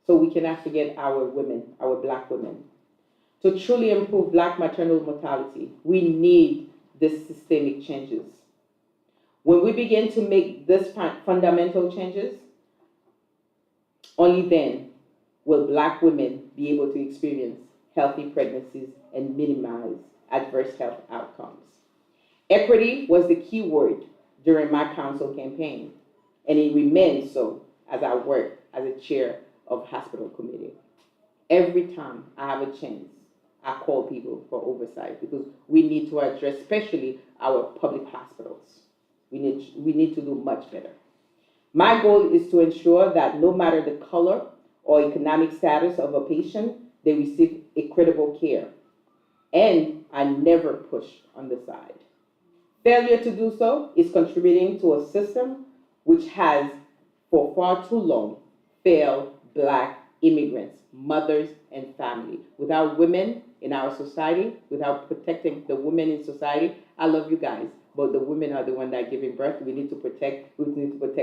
So we cannot forget our women, our Black women. To truly improve Black maternal mortality, we need these systemic changes. When we begin to make these fundamental changes, only then will Black women be able to experience healthy pregnancies and minimize adverse health outcomes. Equity was the key word during my council campaign, and it remains so as I work as a chair of hospital committee. Every time I have a chance, I call people for oversight because we need to address, especially our public hospitals. We need to do much better. My goal is to ensure that no matter the color or economic status of a patient, they receive equitable care. And I never push on the side. Failure to do so is contributing to a system which has, for far too long, failed Black immigrants, mothers, and family. Without women in our society, without protecting the women in society, I love you guys, but the women are the one that are giving birth. We need to protect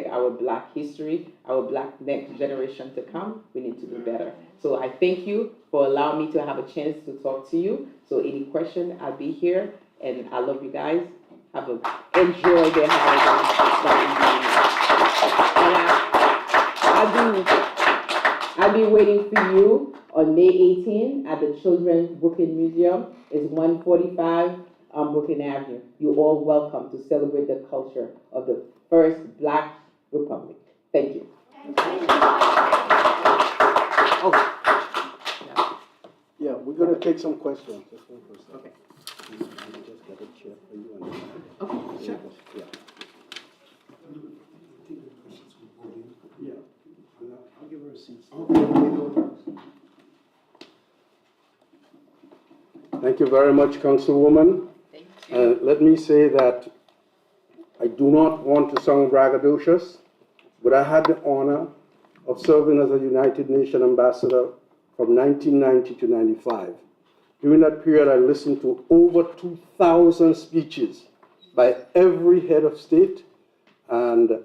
our Black history, our Black next generation to come. We need to do better. So I thank you for allowing me to have a chance to talk to you. So any question, I'll be here, and I love you guys. Enjoy the holiday. I'll be waiting for you on May 18 at the Children's Brooklyn Museum. It's 145 Brooklyn Avenue. You're all welcome to celebrate the culture of the first Black Republic. Thank you. Yeah, we're gonna take some questions. Just one question. Okay. Let me just get a chair for you and Okay, sure. yeah. Yeah. I'll give her a seat. Thank you very much, Councilwoman. Thank you. Let me say that I do not want to sound braggadocious, but I had the honor of serving as a United Nations ambassador from 1990 to 95. During that period, I listened to over 2,000 speeches by every head of state, and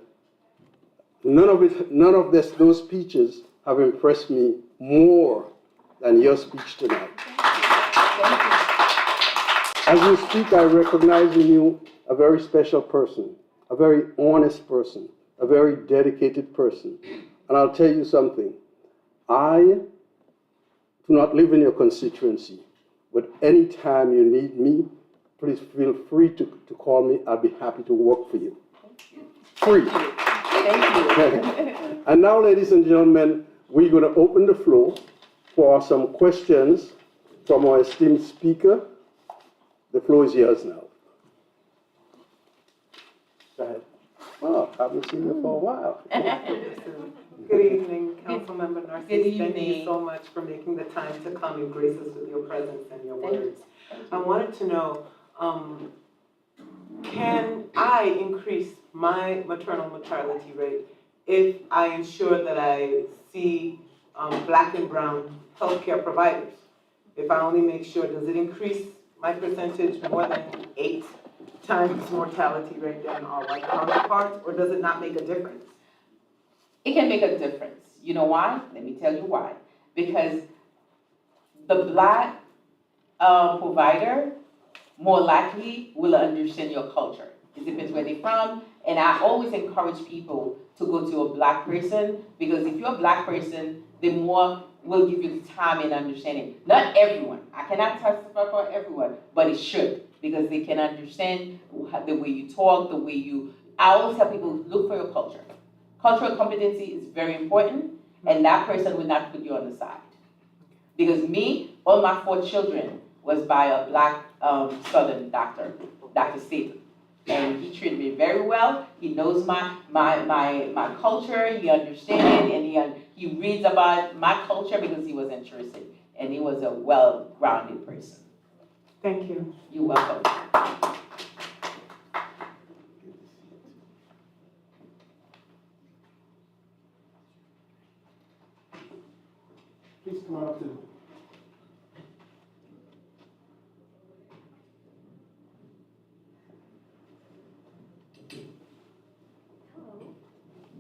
none of those speeches have impressed me more than your speech tonight. As you speak, I recognize in you a very special person, a very honest person, a very dedicated person. And I'll tell you something. I do not live in your constituency, but anytime you need me, please feel free to call me. I'll be happy to work for you. Free. Thank you. And now, ladies and gentlemen, we're going to open the floor for some questions from our esteemed speaker. The floor is yours now. Go ahead. Oh, I haven't seen you for a while. Good evening, Councilmember Narcisse. Good evening. Thank you so much for making the time to come and grace us with your presence and your words. I wanted to know, can I increase my maternal mortality rate if I ensure that I see Black and brown healthcare providers? If I only make sure, does it increase my percentage more than 8 times mortality rate than our white counterparts, or does it not make a difference? It can make a difference. You know why? Let me tell you why. Because the Black provider more likely will understand your culture. It depends where they're from. And I always encourage people to go to a Black person, because if you're a Black person, the more will give you the time and understanding. Not everyone. I cannot testify for everyone, but it should, because they can understand the way you talk, the way you. I always tell people, look for your culture. Cultural competency is very important, and that person will not put you on the side. Because me, all my 4 children was by a Black Southern doctor, Dr. Satan. And he treated me very well. He knows my culture, he understands it, and he reads about my culture because he was interested. And he was a well-grounded person. Thank you. You're welcome. Please come on up to.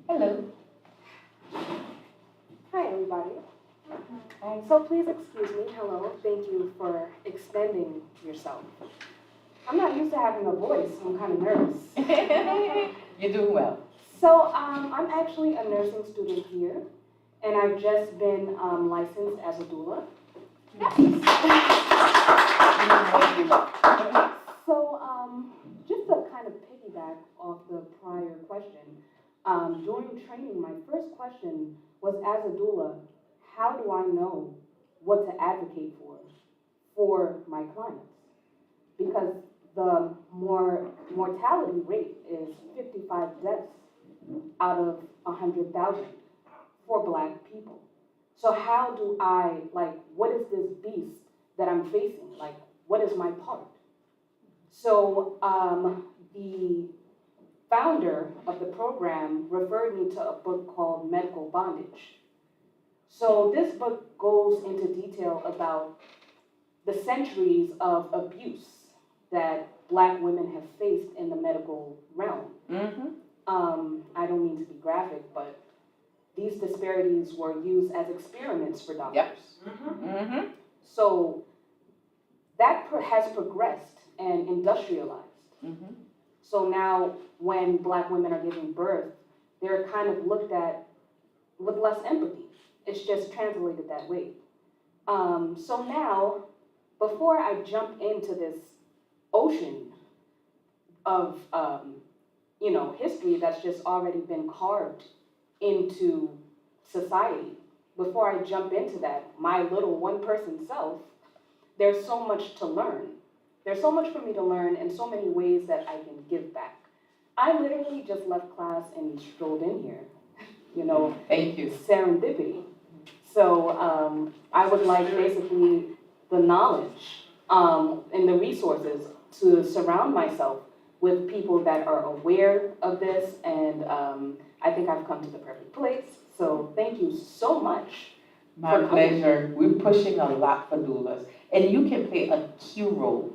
Hello. Hi, everybody. So please excuse me. Hello. Thank you for extending yourself. I'm not used to having a voice, so I'm kind of nervous. You're doing well. So I'm actually a nursing student here, and I've just been licensed as a doula. So just to kind of piggyback off the prior question, during training, my first question was, as a doula, how do I know what to advocate for my clients? Because the mortality rate is 55 deaths out of 100,000 for Black people. So how do I, what is this beast that I'm facing? What is my part? So the founder of the program referred me to a book called Medical Bondage. So this book goes into detail about the centuries of abuse that Black women have faced in the medical realm. I don't mean to be graphic, but these disparities were used as experiments for doctors. So that has progressed and industrialized. So now when Black women are giving birth, they're kind of looked at with less empathy. It's just translated that way. So now, before I jump into this ocean of history that's just already been carved into society, before I jump into that, my little one-person self, there's so much to learn. There's so much for me to learn and so many ways that I can give back. I literally just left class and strolled in here, Thank you. serendipity. So I would like basically the knowledge and the resources to surround myself with people that are aware of this, and I think I've come to the perfect place. So thank you so much. My pleasure. We're pushing a lot for doulas, and you can play a key role.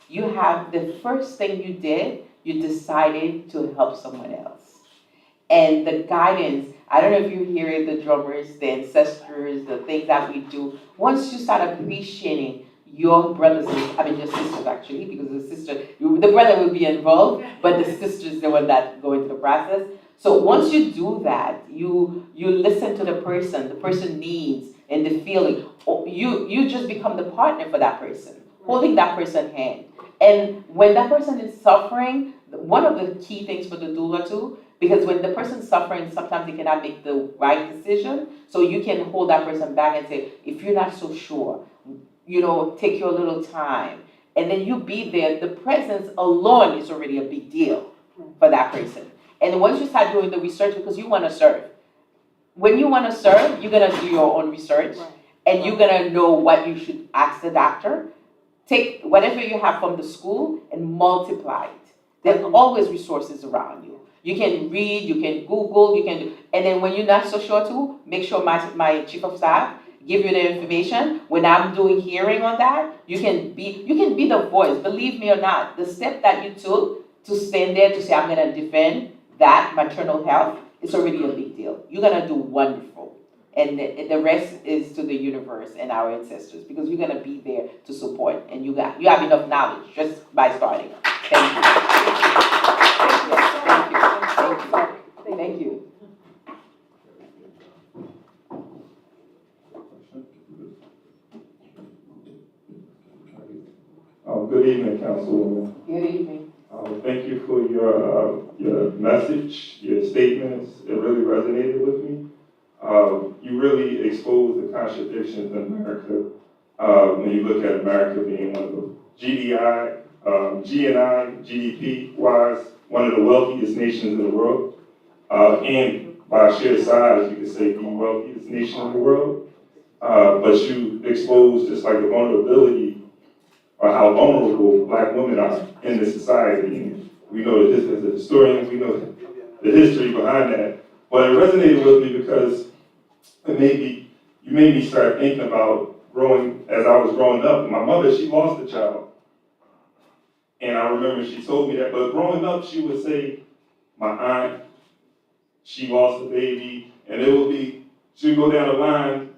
You have the first thing you did, you decided to help someone else. And the guidance, I don't know if you hear the drummers, the ancestors, the things that we do. Once you start appreciating your brothers, your sisters actually, because the brother will be involved, but the sister is the one that go into the process. So once you do that, you listen to the person needs and the feeling. You just become the partner for that person, holding that person's hand. And when that person is suffering, one of the key things for the doula too, because when the person's suffering, sometimes they cannot make the right decision. So you can hold that person back and say, if you're not so sure, take your little time. And then you be there. The presence alone is already a big deal for that person. And once you start doing the research, because you want to serve. When you want to serve, you're going to do your own research. And you're going to know what you should ask the doctor. Take whatever you have from the school and multiply it. There's always resources around you. You can read, you can Google, and then when you're not so sure too, make sure my chief of staff give you the information. When I'm doing hearing on that, you can be the voice. Believe me or not, the step that you took to stand there to say, I'm gonna defend that maternal health, is already a big deal. You're gonna do wonderful. And the rest is to the universe and our ancestors, because you're gonna be there to support, and you have enough knowledge just by starting. Thank you. Thank you. Good evening, Councilwoman. Good evening. Thank you for your message, your statements. It really resonated with me. You really exposed the contradictions in America when you look at America being one of the GNI, GDP-wise, one of the wealthiest nations in the world. And by sheer size, you could say the wealthiest nation in the world. But you exposed just like the vulnerability or how vulnerable Black women are in this society. And we know that as a historian, we know the history behind that. But it resonated with me because you made me start thinking about as I was growing up. My mother, she lost a child. And I remember she told me that, but growing up, she would say, my aunt, she lost a baby, and she'd go down the line,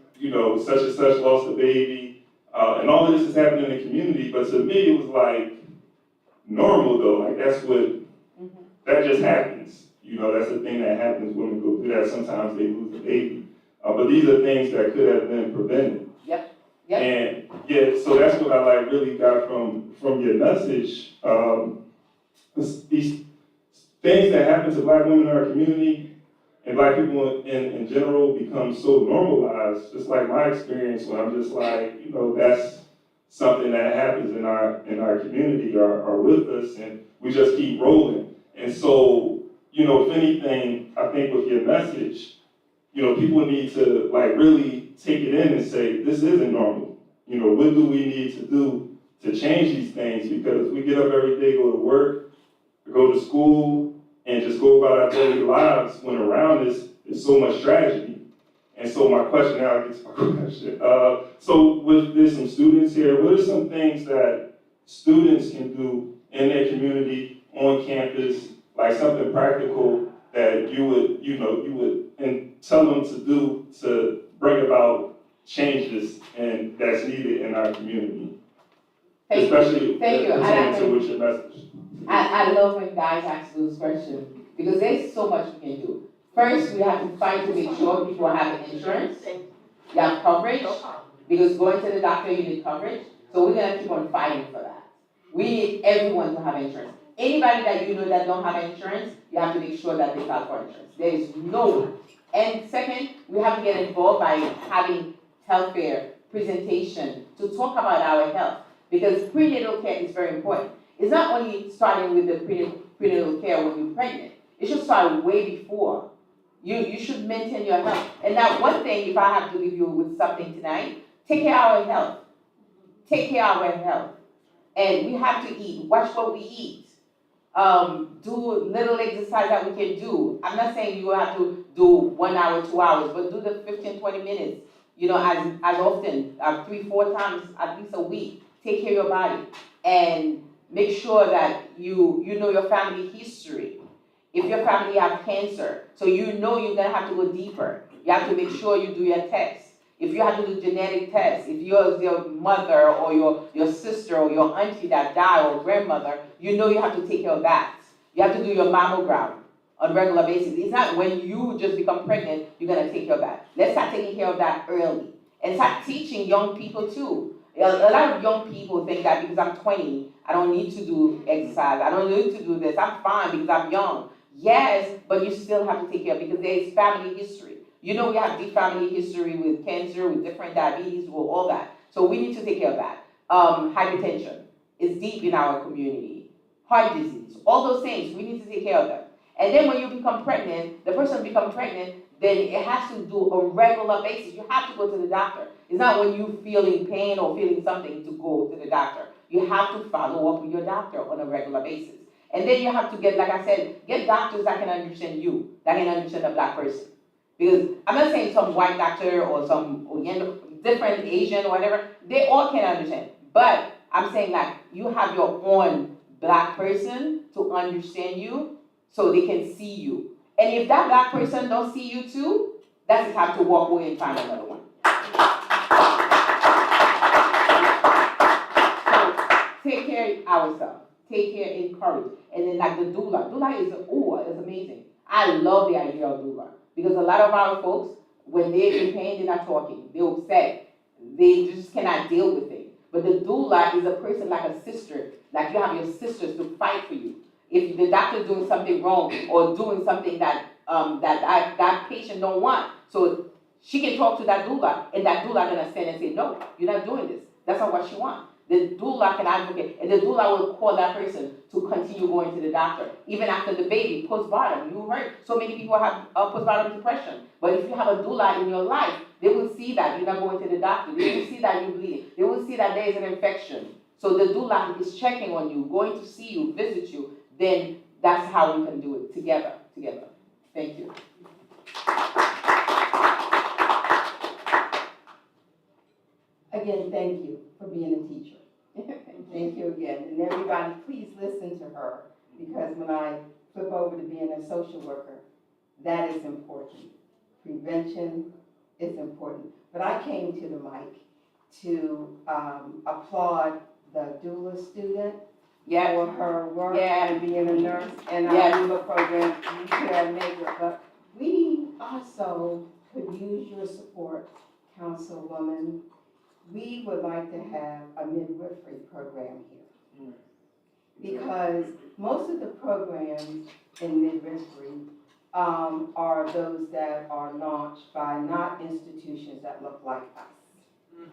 such and such lost a baby, and all of this is happening in the community, but to me, it was like normal though, like that just happens. That's the thing that happens. Women go through that, sometimes they lose a baby. But these are things that could have been prevented. Yep. And so that's what I really got from your message. These things that happen to Black women in our community and Black people in general become so normalized, just like my experience when I'm just like, that's something that happens in our community or with us, and we just keep rolling. And so, if anything, I think with your message, people need to really take it in and say, this isn't normal. What do we need to do to change these things? Because we get up every day, go to work, go to school, and just go about our daily lives when around us is so much tragedy. And so my question now gets my question. So there's some students here. What are some things that students can do in their community, on campus, like something practical that you would and tell them to do to bring about changes and that's needed in our community. Especially pertaining to with your message. I love when guys ask those questions because there's so much we can do. First, we have to fight to make sure people have insurance, you have coverage, because going to the doctor, you need coverage. So we're gonna keep on fighting for that. We need everyone to have insurance. Anybody that you know that don't have insurance, you have to make sure that they file for insurance. There is no one. And second, we have to get involved by having healthcare presentation to talk about our health, because prenatal care is very important. It's not only starting with the prenatal care when you're pregnant. It should start way before. You should maintain your health. And now one thing, if I have to leave you with something tonight, take care of our health. Take care of our health. And we have to eat. Watch what we eat. Do little exercise that we can do. I'm not saying you have to do 1 hour, 2 hours, but do the 15, 20 minutes, as often, 3, 4 times at least a week. Take care of your body. And make sure that you know your family history. If your family have cancer, so you know you're gonna have to go deeper. You have to make sure you do your tests. If you have to do genetic tests, if your mother or your sister or your auntie that died or grandmother, you know you have to take care of that. You have to do your mammogram on a regular basis. It's not when you just become pregnant, you're gonna take care of that. Let's start taking care of that early. And start teaching young people too. A lot of young people think that because I'm 20, I don't need to do exercise. I don't need to do this. I'm fine because I'm young. Yes, but you still have to take care of it because there is family history. We have deep family history with cancer, with different diabetes, with all that. So we need to take care of that. Hypertension is deep in our community. Heart disease, all those things, we need to take care of them. And then when you become pregnant, the person becomes pregnant, then it has to do a regular basis. You have to go to the doctor. It's not when you're feeling pain or feeling something to go to the doctor. You have to follow up with your doctor on a regular basis. And then you have to get, like I said, get doctors that can understand you, that can understand a black person. Because I'm not saying some white doctor or some different Asian or whatever, they all can understand. But I'm saying like you have your own black person to understand you so they can see you. And if that black person don't see you too, that's the time to walk away and find another one. So take care of ourselves. Take care, encourage. And then like the doula. Doula is amazing. I love the idea of doula. Because a lot of our folks, when they're in pain, they're not talking. They're upset. They just cannot deal with it. But the doula is a person like a sister. Like you have your sisters to fight for you. If the doctor's doing something wrong or doing something that that patient don't want, so she can talk to that doula, and that doula gonna stand and say, no, you're not doing this. That's not what she wants. The doula can advocate, and the doula will call that person to continue going to the doctor. Even after the baby, postpartum. You heard so many people have postpartum depression. But if you have a doula in your life, they will see that you're not going to the doctor. They will see that you're bleeding. They will see that there is an infection. So the doula is checking on you, going to see you, visit you. Then that's how we can do it together. Thank you. Again, thank you for being a teacher. Thank you again. And everybody, please listen to her, because when I flip over to being a social worker, that is important. Prevention is important. But I came to the mic to applaud the doula student for her work and being a nurse and our doula program, paramedic. But we also could use your support, Councilwoman. We would like to have a midwifery program here. Because most of the programs in midwifery are those that are launched by not institutions that look like us.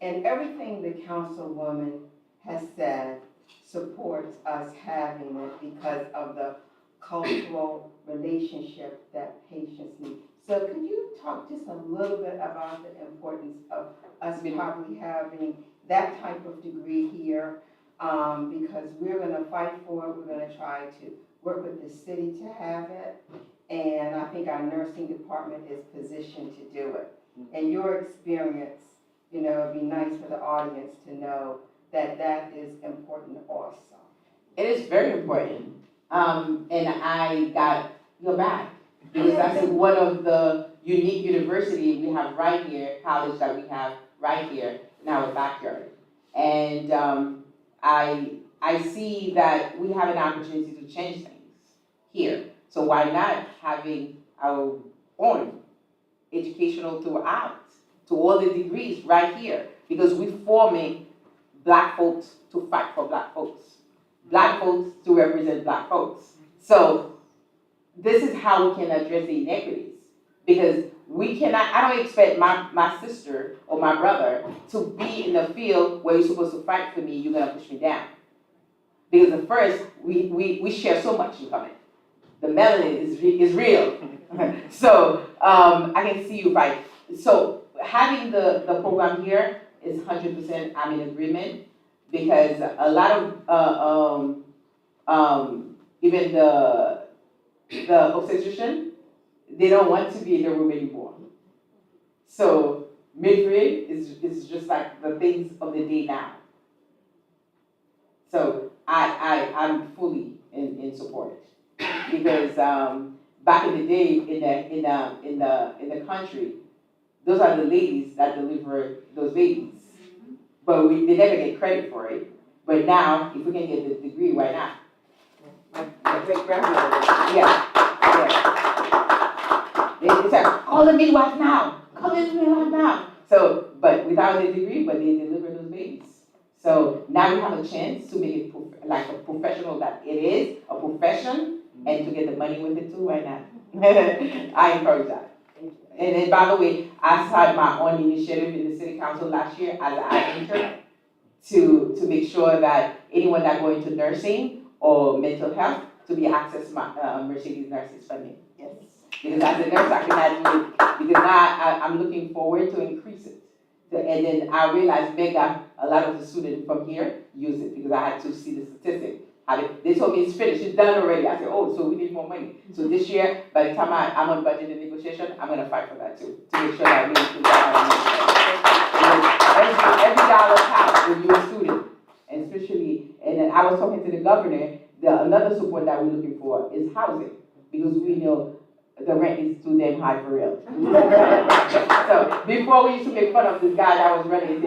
And everything the Councilwoman has said supports us having it because of the cultural relationship that patients need. So could you talk just a little bit about the importance of us probably having that type of degree here? Because we're going to fight for it. We're going to try to work with the city to have it. And I think our nursing department is positioned to do it. And your experience, it'd be nice for the audience to know that that is important also. It is very important. And I got your back. Because that's one of the unique universities we have right here, college that we have right here in our backyard. And I see that we have an opportunity to change things here. So why not having our own educational throughout, to all the degrees right here? Because we're forming Black folks to fight for Black folks. Black folks to represent Black folks. So this is how we can address the inequities. Because we cannot, I don't expect my sister or my brother to be in the field where you're supposed to fight for me, you're gonna push me down. Because at first, we share so much in common. The melanin is real. So I can see you fight. So having the program here is 100% I'm in agreement, because a lot of even the obstetrician, they don't want to be in the room anymore. So midwifery is just like the things of the day now. So I'm fully in support, because back in the day in the country, those are the ladies that deliver those babies, but they never get credit for it. But now, if we can get the degree, why not? My great grandmother. Yeah. They say, call the midwife now. Call the midwife now. So, but without a degree, but they deliver those babies. So now we have a chance to make it like a professional that it is, a profession, and to get the money with it too. Why not? I encourage that. And then, by the way, I started my own initiative in the city council last year as an intern to make sure that anyone that go into nursing or mental health to be access my Mercedes Narcisse funding. Yes. Because as a nurse, I cannot do it. Because now I'm looking forward to increase it. And then I realized a lot of the students from here use it, because I had to see the statistic. They told me it's finished, it's done already. I said, oh, so we need more money. So this year, by the time I'm on budget and negotiation, I'm going to fight for that too, to make sure that we include that. Every dollar counts when you're a student, and especially, and then I was talking to the governor, another support that we're looking for is housing, because we know the rent is too damn high for real. So before we used to make fun of this guy that was running,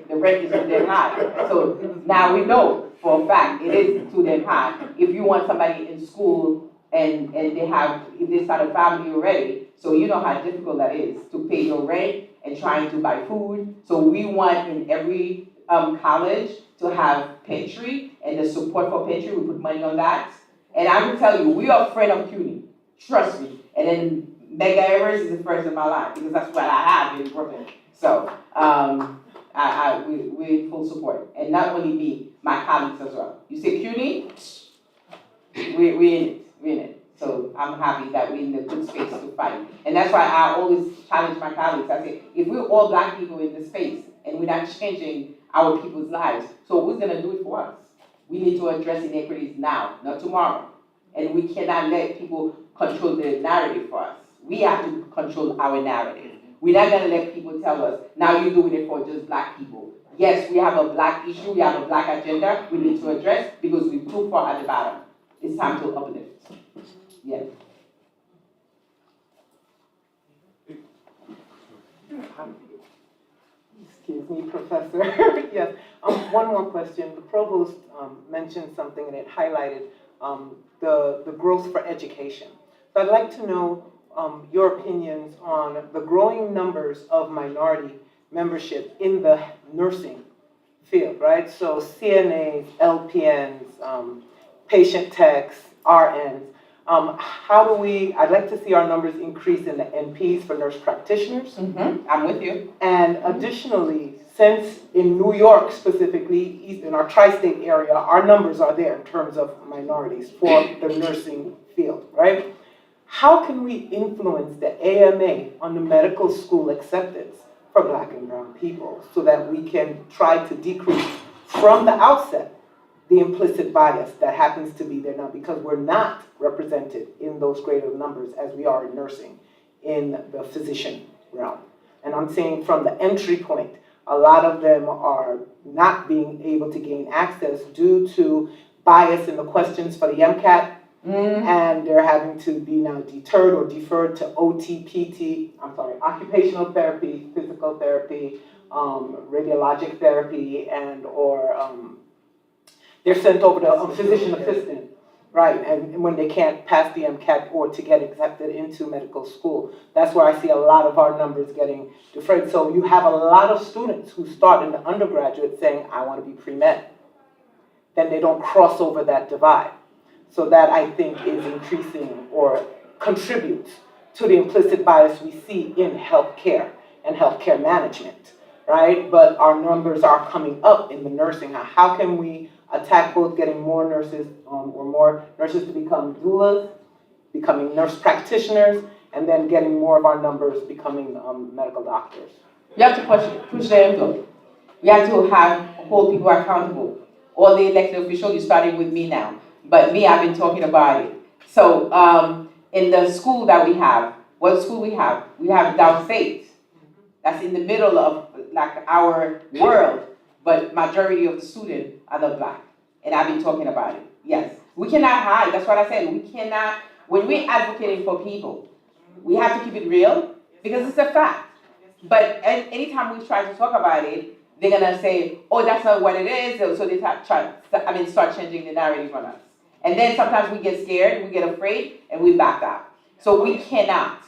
the rent is too damn high. So now we know for a fact it is too damn high. If you want somebody in school and if they start a family already, so you know how difficult that is to pay your rent and trying to buy food. So we want in every college to have pantry, and the support for pantry, we put money on that. And I will tell you, we are a friend of CUNY. Trust me. And then Mega Everest is the first in my life, because that's what I have in Brooklyn. So we're in full support. And not only me, my colleagues as well. You say CUNY? We're in it. We're in it. So I'm happy that we're in a good space to fight. And that's why I always challenge my colleagues. I say, if we're all Black people in this space and we're not changing our people's lives, so who's gonna do it for us? We need to address inequities now, not tomorrow. And we cannot let people control the narrative for us. We have to control our narrative. We're not gonna let people tell us, now you're doing it for just Black people. Yes, we have a Black issue, we have a Black agenda we need to address, because we're too far at the bottom. It's time to uplift. Yes. Excuse me, Professor. Yes. One more question. The provost mentioned something, and it highlighted the growth for education. So I'd like to know your opinions on the growing numbers of minority membership in the nursing field, right? So CNAs, LPNs, patient techs, RNs. I'd like to see our numbers increase in the NPs for nurse practitioners. Mm-hmm. I'm with you. And additionally, since in New York specifically, in our tri-state area, our numbers are there in terms of minorities for the nursing field, right? How can we influence the AMA on the medical school acceptance for Black and brown people so that we can try to decrease from the outset the implicit bias that happens to be there now, because we're not represented in those greater numbers as we are in nursing in the physician realm. And I'm saying from the entry point, a lot of them are not being able to gain access due to bias in the questions for the MCAT, and they're having to be now deterred or deferred to occupational therapy, physical therapy, radiologic therapy, and or they're sent over to a physician assistant, right? And when they can't pass the MCAT or to get accepted into medical school, that's where I see a lot of our numbers getting deferred. So you have a lot of students who start in the undergraduate saying, I want to be pre-med. Then they don't cross over that divide. So that, I think, is increasing or contributes to the implicit bias we see in healthcare and healthcare management, right? But our numbers are coming up in the nursing. How can we attack both getting more nurses or more nurses to become doulas, becoming nurse practitioners, and then getting more of our numbers becoming medical doctors? You have to push the envelope. You have to hold people accountable. All the elected officials, you're starting with me now. But me, I've been talking about it. So in the school that we have, what school we have? We have downstate. That's in the middle of like our world, but majority of the students are not Black. And I've been talking about it. Yes. We cannot hide. That's what I said. We cannot, when we're advocating for people, we have to keep it real because it's a fact. But anytime we try to talk about it, they're gonna say, oh, that's not what it is. So they start changing the narrative on us. And then sometimes we get scared, we get afraid, and we back out. So we cannot.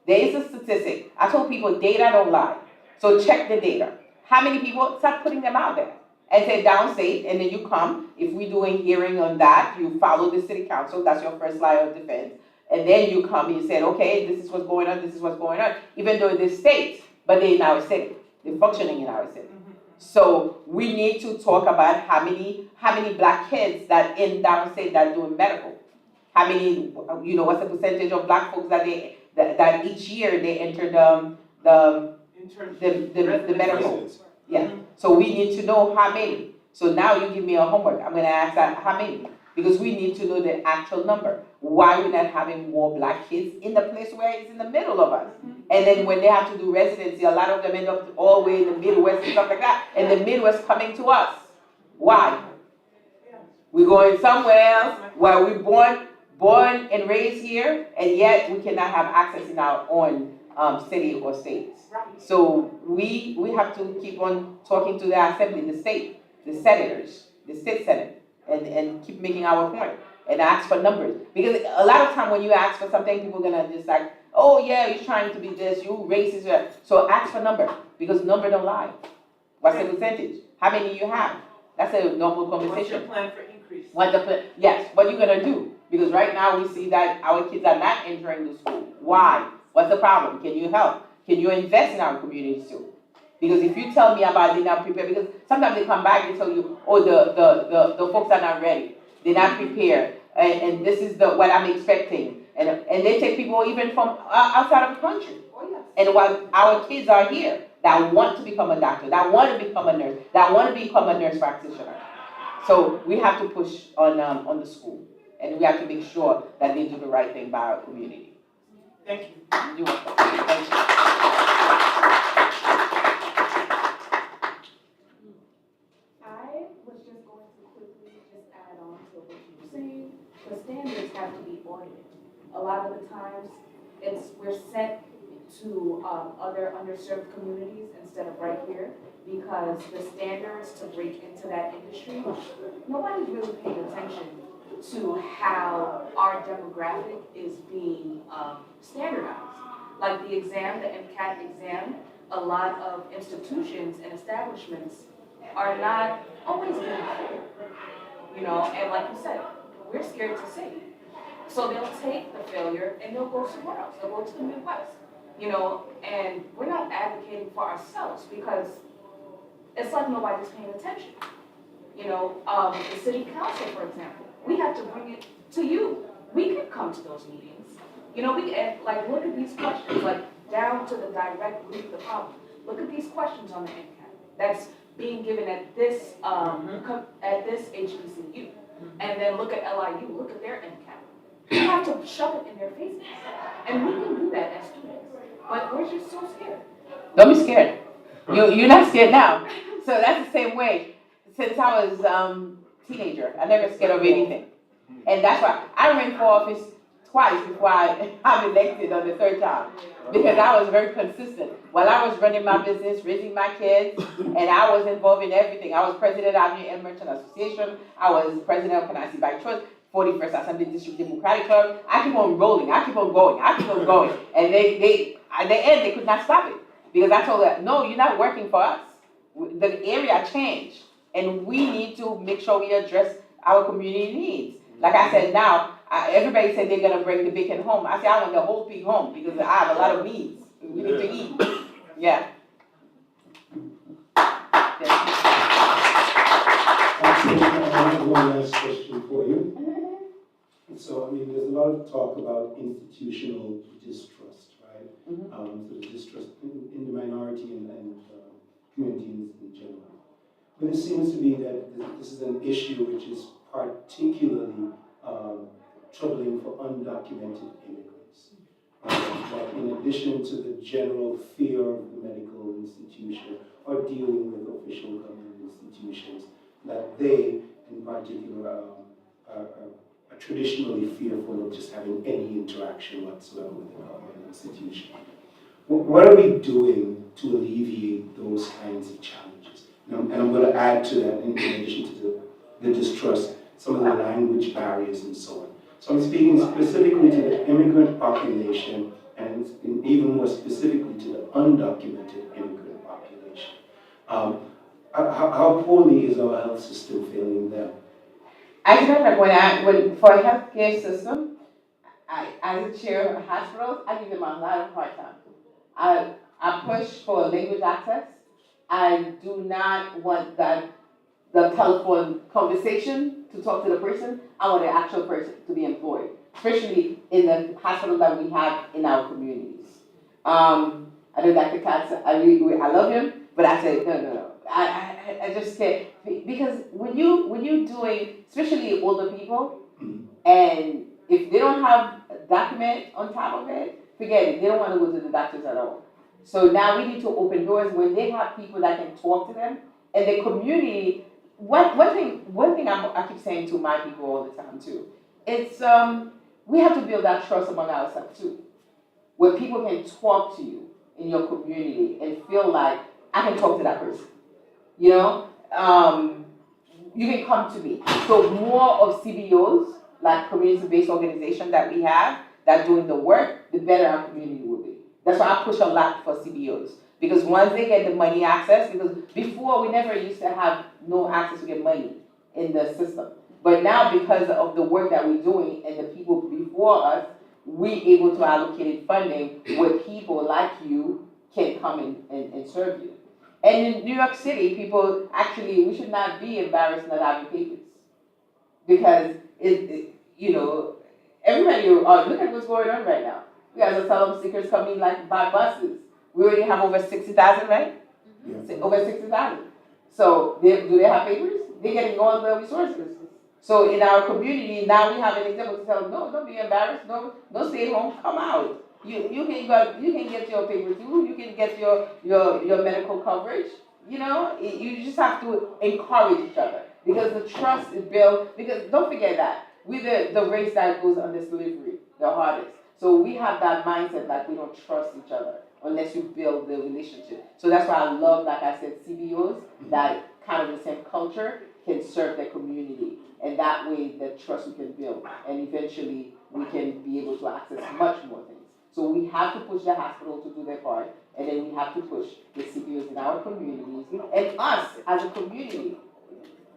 There is a statistic. I told people data don't lie. So check the data. How many people, start putting them out there. And say downstate, and then you come. If we're doing hearing on that, you follow the city council, that's your first line of defense. And then you come and you say, okay, this is what's going on, this is what's going on. Even though they're states, but they're in our city. They're functioning in our city. So we need to talk about how many Black kids that in downstate that are doing medical. How many, what's the percentage of Black folks that that each year they enter the medical. Yeah. So we need to know how many. So now you give me a homework. I'm gonna ask that how many. Because we need to know the actual number. Why we're not having more Black kids in the place where it's in the middle of us. And then when they have to do residency, a lot of them end up all the way in the Midwest and stuff like that. And the Midwest coming to us. Why? We're going somewhere else where we're born and raised here, and yet we cannot have access in our own city or states. So we have to keep on talking to the assembly, the state, the senators, the state senate, and keep making our point and ask for numbers. Because a lot of time when you ask for something, people are gonna just like, oh yeah, you're trying to be this, you racist. So ask for number, because number don't lie. What's the percentage? How many you have? That's a normal conversation. What's your plan for increase? Yes, what are you gonna do? Because right now we see that our kids are not entering the school. Why? What's the problem? Can you help? Can you invest in our communities too? Because if you tell me about they're not prepared, because sometimes they come back and tell you, oh, the folks are not ready. They're not prepared. And this is what I'm expecting. And they take people even from outside of the country. Oh, yes. And while our kids are here that want to become a doctor, that want to become a nurse, that want to become a nurse practitioner. So we have to push on the school. And we have to make sure that they do the right thing by our community. Thank you. You're welcome. Thank you. I was just going to quickly just add on to what you were saying. The standards have to be audited. A lot of the times, we're sent to other underserved communities instead of right here, because the standards to break into that industry, nobody's really paying attention to how our demographic is being standardized. Like the exam, the MCAT exam, a lot of institutions and establishments are not always being fair, and like you said, we're scared to say. So they'll take the failure and they'll go somewhere else. They'll go to the Midwest, and we're not advocating for ourselves because it's like nobody's paying attention. The city council, for example, we have to bring it to you. We can come to those meetings. We can, look at these questions, down to the direct root of the problem. Look at these questions on the MCAT that's being given at this HBCU. And then look at LIU, look at their MCAT. We have to shove it in their faces. And we can do that as students. But we're just so scared. Don't be scared. You're not scared now. So that's the same way. Since I was teenager. I never scared of anything. And that's why I ran for office twice before I'm elected on the third time. Because I was very consistent. While I was running my business, raising my kids, and I was involved in everything. I was president of the Avenue Merchant Association. I was president of Canarsie Bank Trust, 41st Assembly District Democratic Club. I keep on rolling. I keep on going. I keep on going. And they at the end, they could not stop it. Because I told them, no, you're not working for us. The area changed. And we need to make sure we address our community needs. Like I said, now, everybody said they're gonna bring the bacon home. I said, I want the whole pig home because I have a lot of needs. We need to eat. Yeah. I have one last question for you. So, I mean, there's a lot of talk about institutional distrust, right? So the distrust in the minority and communities in general. But it seems to be that this is an issue which is particularly troubling for undocumented immigrants. That in addition to the general fear of the medical institution or dealing with official government institutions, that they in particular are traditionally fearful of just having any interaction whatsoever with the government institution. What are we doing to alleviate those kinds of challenges? And I'm going to add to that, in addition to the distrust, some of the language barriers and so on. So I'm speaking specifically to the immigrant population and even more specifically to the undocumented immigrant population. How poorly is our health system failing them? As a matter of fact, for a healthcare system, as a chair of hospitals, I give them a lot of hard time. I push for language access. I do not want the telephone conversation to talk to the person. I want the actual person to be employed, especially in the hospital that we have in our communities. I know Dr. Katz, I love him, but I say, no. I just can't, because when you're doing, especially older people, and if they don't have a document on top of it, forget it, they don't want to go to the doctors at all. So now we need to open doors when they have people that can talk to them, and the community. One thing I keep saying to my people all the time too, it's we have to build that trust among ourselves too, where people can talk to you in your community and feel like I can talk to that person. You know, you can come to me. So more of CBOs, like community-based organizations that we have that are doing the work, the better our community will be. That's why I push a lot for CBOs. Because once they get the money access, because before we never used to have no access to get money in the system. But now because of the work that we're doing and the people before us, we're able to allocate funding where people like you can come and serve you. And in New York City, people actually, we should not be embarrassed not having papers. Because, everybody, look at what's going on right now. We have asylum seekers coming like by buses. We already have over 60,000, right? Yeah. Over 60,000. So do they have papers? They're getting all the resources. So in our community, now we have an example to tell them, no, don't be embarrassed. No, stay home, come out. You can get your paper too. You can get your medical coverage. You just have to encourage each other because the trust is built. Because don't forget that we're the race that goes under slavery the hardest. So we have that mindset that we don't trust each other unless you build the relationship. So that's why I love, like I said, CBOs, that kind of the same culture can serve their community. And that way the trust we can build. And eventually we can be able to access much more things. So we have to push the hospital to do their part. And then we have to push the CBOs in our communities. And us as a community,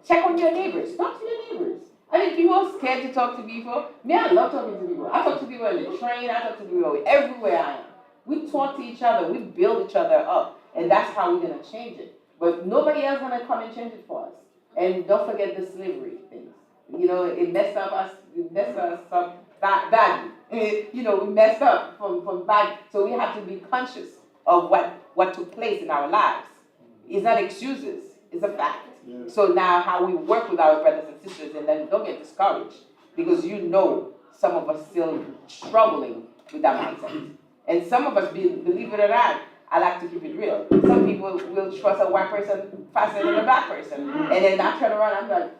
check on your neighbors. Talk to your neighbors. I mean, people are scared to talk to people. Me, I love talking to people. I talk to people in the train. I talk to people everywhere I am. We talk to each other. We build each other up. And that's how we're going to change it. But nobody else is going to come and change it for us. And don't forget the slavery things. It messed us up badly. We messed up from bad. So we have to be conscious of what took place in our lives. It's not excuses. It's a fact. Yeah. So now how we work with our brothers and sisters, and then don't get discouraged because some of us still struggling with that mindset. And some of us, believe it or not, I like to keep it real. Some people will trust a white person faster than a black person. And then I turn around, I'm like,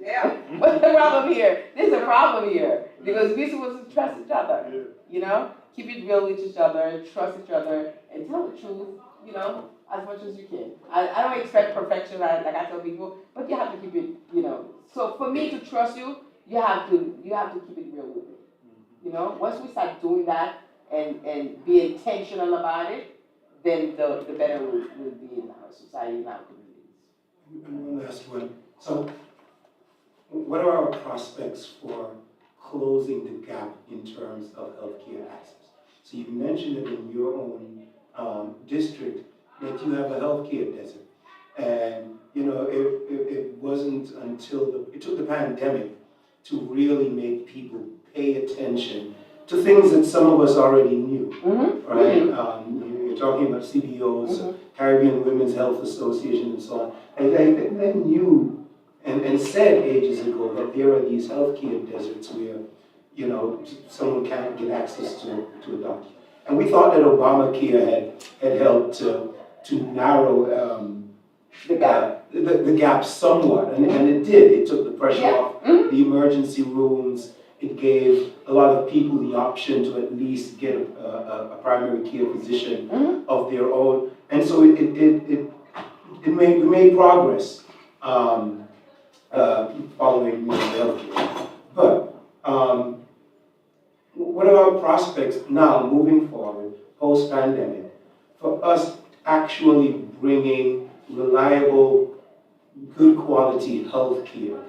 Yeah. What's the problem here? There's a problem here because we're supposed to trust each other. You know, keep it real with each other, trust each other, and tell the truth. You know, as much as you can. I don't expect perfection, like I tell people, but you have to keep it. You know, so for me to trust you, you have to keep it real with me. You know, once we start doing that and be intentional about it, then the better we'll be in our society and our communities. And one last one. So, what are our prospects for closing the gap in terms of healthcare access? So you mentioned that in your own district that you have a healthcare desert. And, you know, it wasn't until it took the pandemic to really make people pay attention to things that some of us already knew, right? You're talking about CBOs, Caribbean Women's Health Association and so on. And they knew and said ages ago that there are these healthcare deserts where, you know, someone can't get access to a doctor. And we thought that Obamacare had helped to narrow the gap somewhat, and it did. It took the pressure off the emergency rooms. It gave a lot of people the option to at least get a primary care physician of their own, and so we made progress following healthcare. But what are our prospects now, moving forward, post-pandemic, for us actually bringing reliable, good quality health care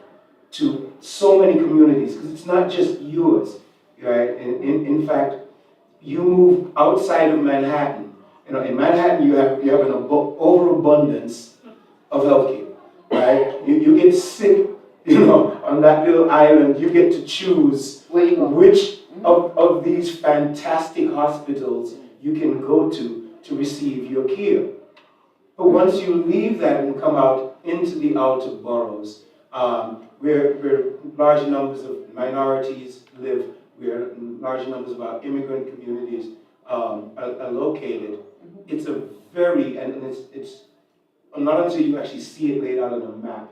to so many communities? Because it's not just yours, right? In fact, you move outside of Manhattan. You know, in Manhattan, you have an overabundance of healthcare, right? You get sick, you know, on that little island. You get to choose which of these fantastic hospitals you can go to receive your care. But once you leave that and come out into the outer boroughs, where large numbers of minorities live, where large numbers of our immigrant communities are located, it's a very, and it's not until you actually see it laid out on a map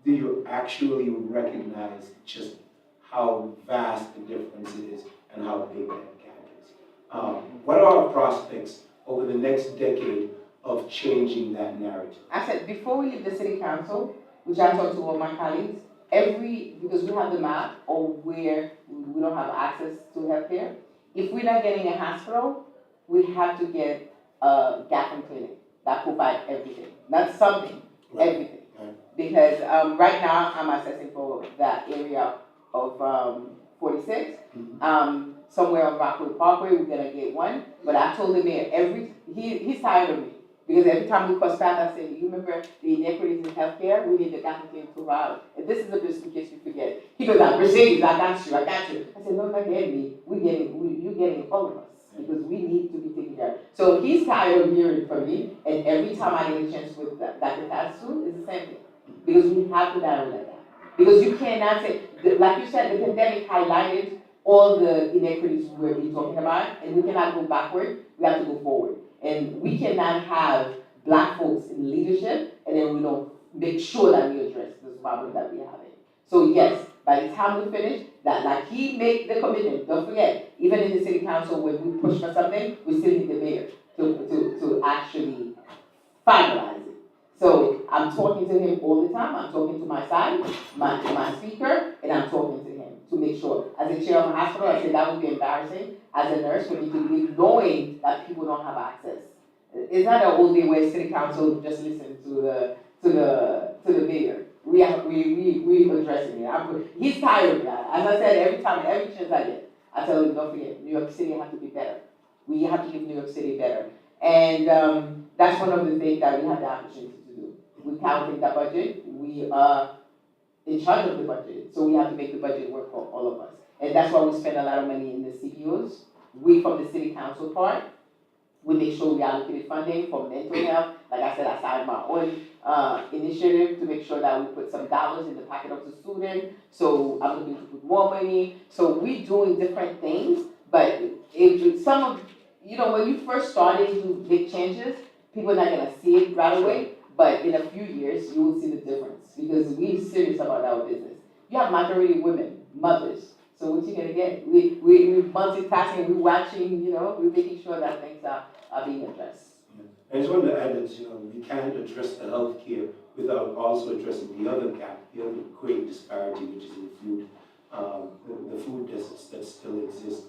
do you actually recognize just how vast the difference is and how big that gap is. What are our prospects over the next decade of changing that narrative? I said, before we leave the city council, which I talked to all my colleagues, because we have the map of where we don't have access to healthcare, if we're not getting a hospital, we have to get a gap clinic that provides everything. Not something, everything. Because right now, I'm assessing for that area of 46. Somewhere on Rockwood Parkway, we're gonna get one. But I told the mayor, he's tired of me. Because every time we cross paths, I say, you remember the inequities in healthcare? We need the gap clinic to provide. And this is the best in case you forget. He goes, Mercedes, I got you. I said, no, not getting me. You're getting all of us. Because we need to be taken care of. So he's tired of hearing from me. And every time I get a chance with Dr. Tatsu, it's the same thing. Because we have to narrow that down. Because you cannot say, like you said, the pandemic highlighted all the inequities we're talking about, and we cannot go backward, we have to go forward. And we cannot have Black folks in leadership, and then we don't make sure that we address this problem that we're having. So yes, by the time we finish, that like he made the commitment, don't forget, even in the city council, when we push for something, we still need the mayor to actually finalize it. So I'm talking to him all the time. I'm talking to my side, my speaker, and I'm talking to him to make sure. As a chair of a hospital, I said that would be embarrassing as a nurse for me to be knowing that people don't have access. It's not an old day where city council just listen to the mayor. We addressing it. He's tired of that. As I said, every chance I get, I tell him, don't forget, New York City have to be better. We have to give New York City better. And that's one of the things that we have the opportunity to do. We're counting the budget. We are in charge of the budget. So we have to make the budget work for all of us. And that's why we spend a lot of money in the CBOs. We, from the city council part, we make sure we allocate funding for mental health. Like I said, I started my own initiative to make sure that we put some dollars in the pocket of the student. So I'm looking to put more money. So we're doing different things. But when you first started to make changes, people are not going to see it right away. but in a few years, you will see the difference, because we're serious about our business. You have majority women, mothers, so what you gonna get? We're multitasking, we're watching, we're making sure that things are being addressed. I just wanted to add that, we can't address the healthcare without also addressing the other gap, the other great disparity, which is in food, the food deserts that still exist.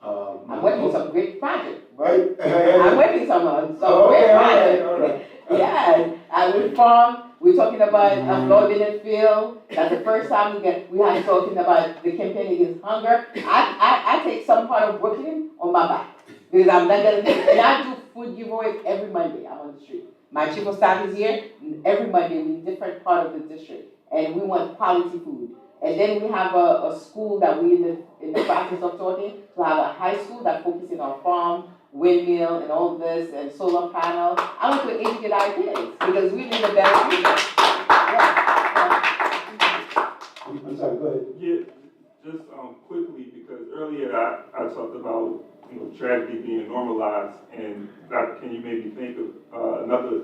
I'm working some great project, right? I'm working some great project. All right. Yes, with farm, we're talking about Lord Field. That's the first time we have talking about the campaign against hunger. I take some part of Brooklyn on my back, because I'm not gonna, and I do food giveaways every Monday. I'm on the street. My chief of staff is here. Every Monday, we're in different part of the district, and we want quality food. And then we have a school that we're in the process of talking to have a high school that focuses on farm, windmill, and all this, and solar panel. I want to educate our kids, because we need a better future. I'm sorry, go ahead. Yeah, just quickly, because earlier I talked about tragedy being normalized, and that can you made me think of another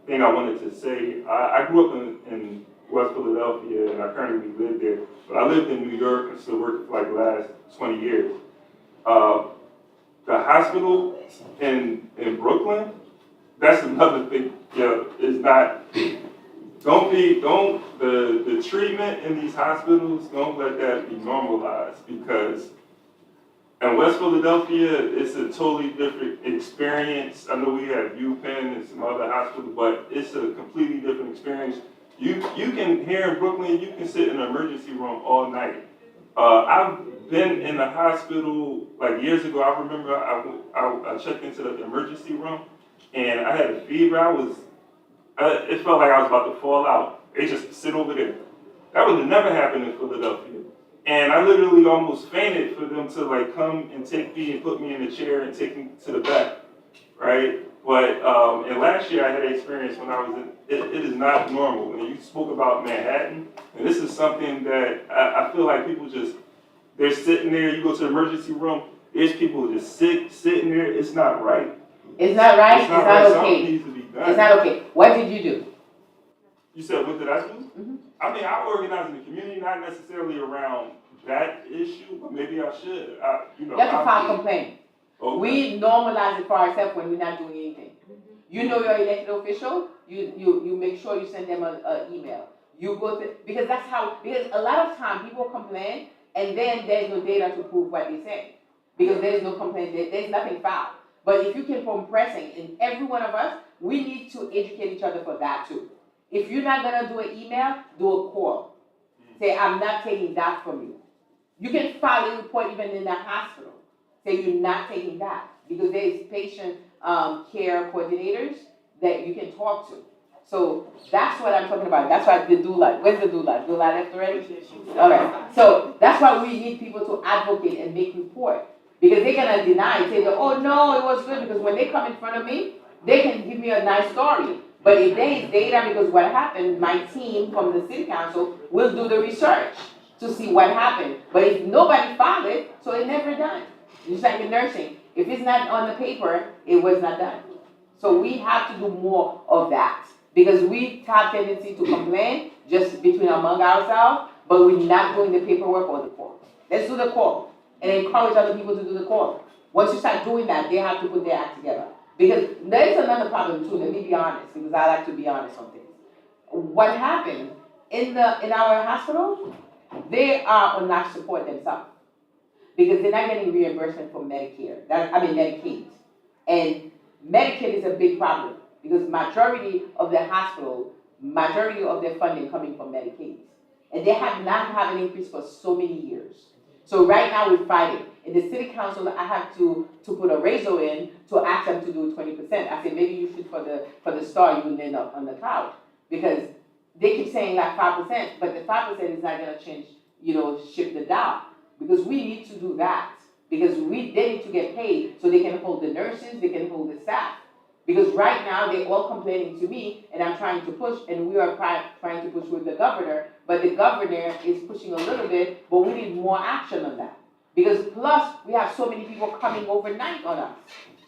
thing I wanted to say. I grew up in West Philadelphia, and I currently live there, but I lived in New York and still working for like the last 20 years. The hospital in Brooklyn, that's another thing. Is not. The treatment in these hospitals, don't let that be normalized, because in West Philadelphia, it's a totally different experience. I know we have UPenn and some other hospitals, but it's a completely different experience. You can, here in Brooklyn, you can sit in an emergency room all night. I've been in the hospital, like years ago, I remember I checked into the emergency room, and I had a fever. It felt like I was about to fall out. They just sit over there. That would have never happened in Philadelphia. And I literally almost fainted for them to like come and take me and put me in a chair and take me to the back, right? But, and last year I had an experience when I was it is not normal. And you spoke about Manhattan, and this is something that I feel like people they're sitting there, you go to the emergency room, there's people just sitting there, it's not right. It's not right, it's not okay. Something needs to be done. It's not okay. What did you do? You said, what did I do? Mm-hmm. I mean, I organize in the community, not necessarily around that issue, but maybe I should. You have to file complaint. Okay. We normalize it for ourselves when we're not doing anything. You know your elected official, you make sure you send them an email. You go to, because a lot of times people complain and then there's no data to prove what they say. Because there's no complaint, there's nothing filed. But if you keep on pressing, and every one of us, we need to educate each other for that too. If you're not gonna do an email, do a call. Say, I'm not taking that from you. You can file a report even in the hospital. Say you're not taking that, because there is patient care coordinators that you can talk to. So that's what I'm talking about. That's why the doula, where's the doula? Doula left already? Okay, so that's why we need people to advocate and make report. Because they're gonna deny, say, oh no, it was good, because when they come in front of me, they can give me a nice story. But if there is data, because what happened, my team from the city council will do the research to see what happened. But if nobody filed it, so it's never done. Just like in nursing, if it's not on the paper, it was not done. So we have to do more of that, because we have tendency to complain just among ourselves, but we're not doing the paperwork or the call. Let's do the call and encourage other people to do the call. Once you start doing that, they have to put their act together. Because there is another problem too, let me be honest, because I like to be honest on things. What happened in our hospital, they are on life support themselves, because they're not getting reimbursement from Medicaid. And Medicaid is a big problem, because majority of the hospital, majority of their funding coming from Medicaid. And they have not had an increase for so many years. So right now we're fighting. In the city council, I have to put a razor in to ask them to do 20%. I said, maybe you should, for the star, you will end up on the cloud. Because they keep saying like 5%, but the 5% is not gonna change, shift the dial. Because we need to do that. Because they need to get paid so they can hold the nurses, they can hold the staff. Because right now they're all complaining to me, and I'm trying to push, and we are trying to push with the governor, but the governor is pushing a little bit, but we need more action on that. Because plus, we have so many people coming overnight on us.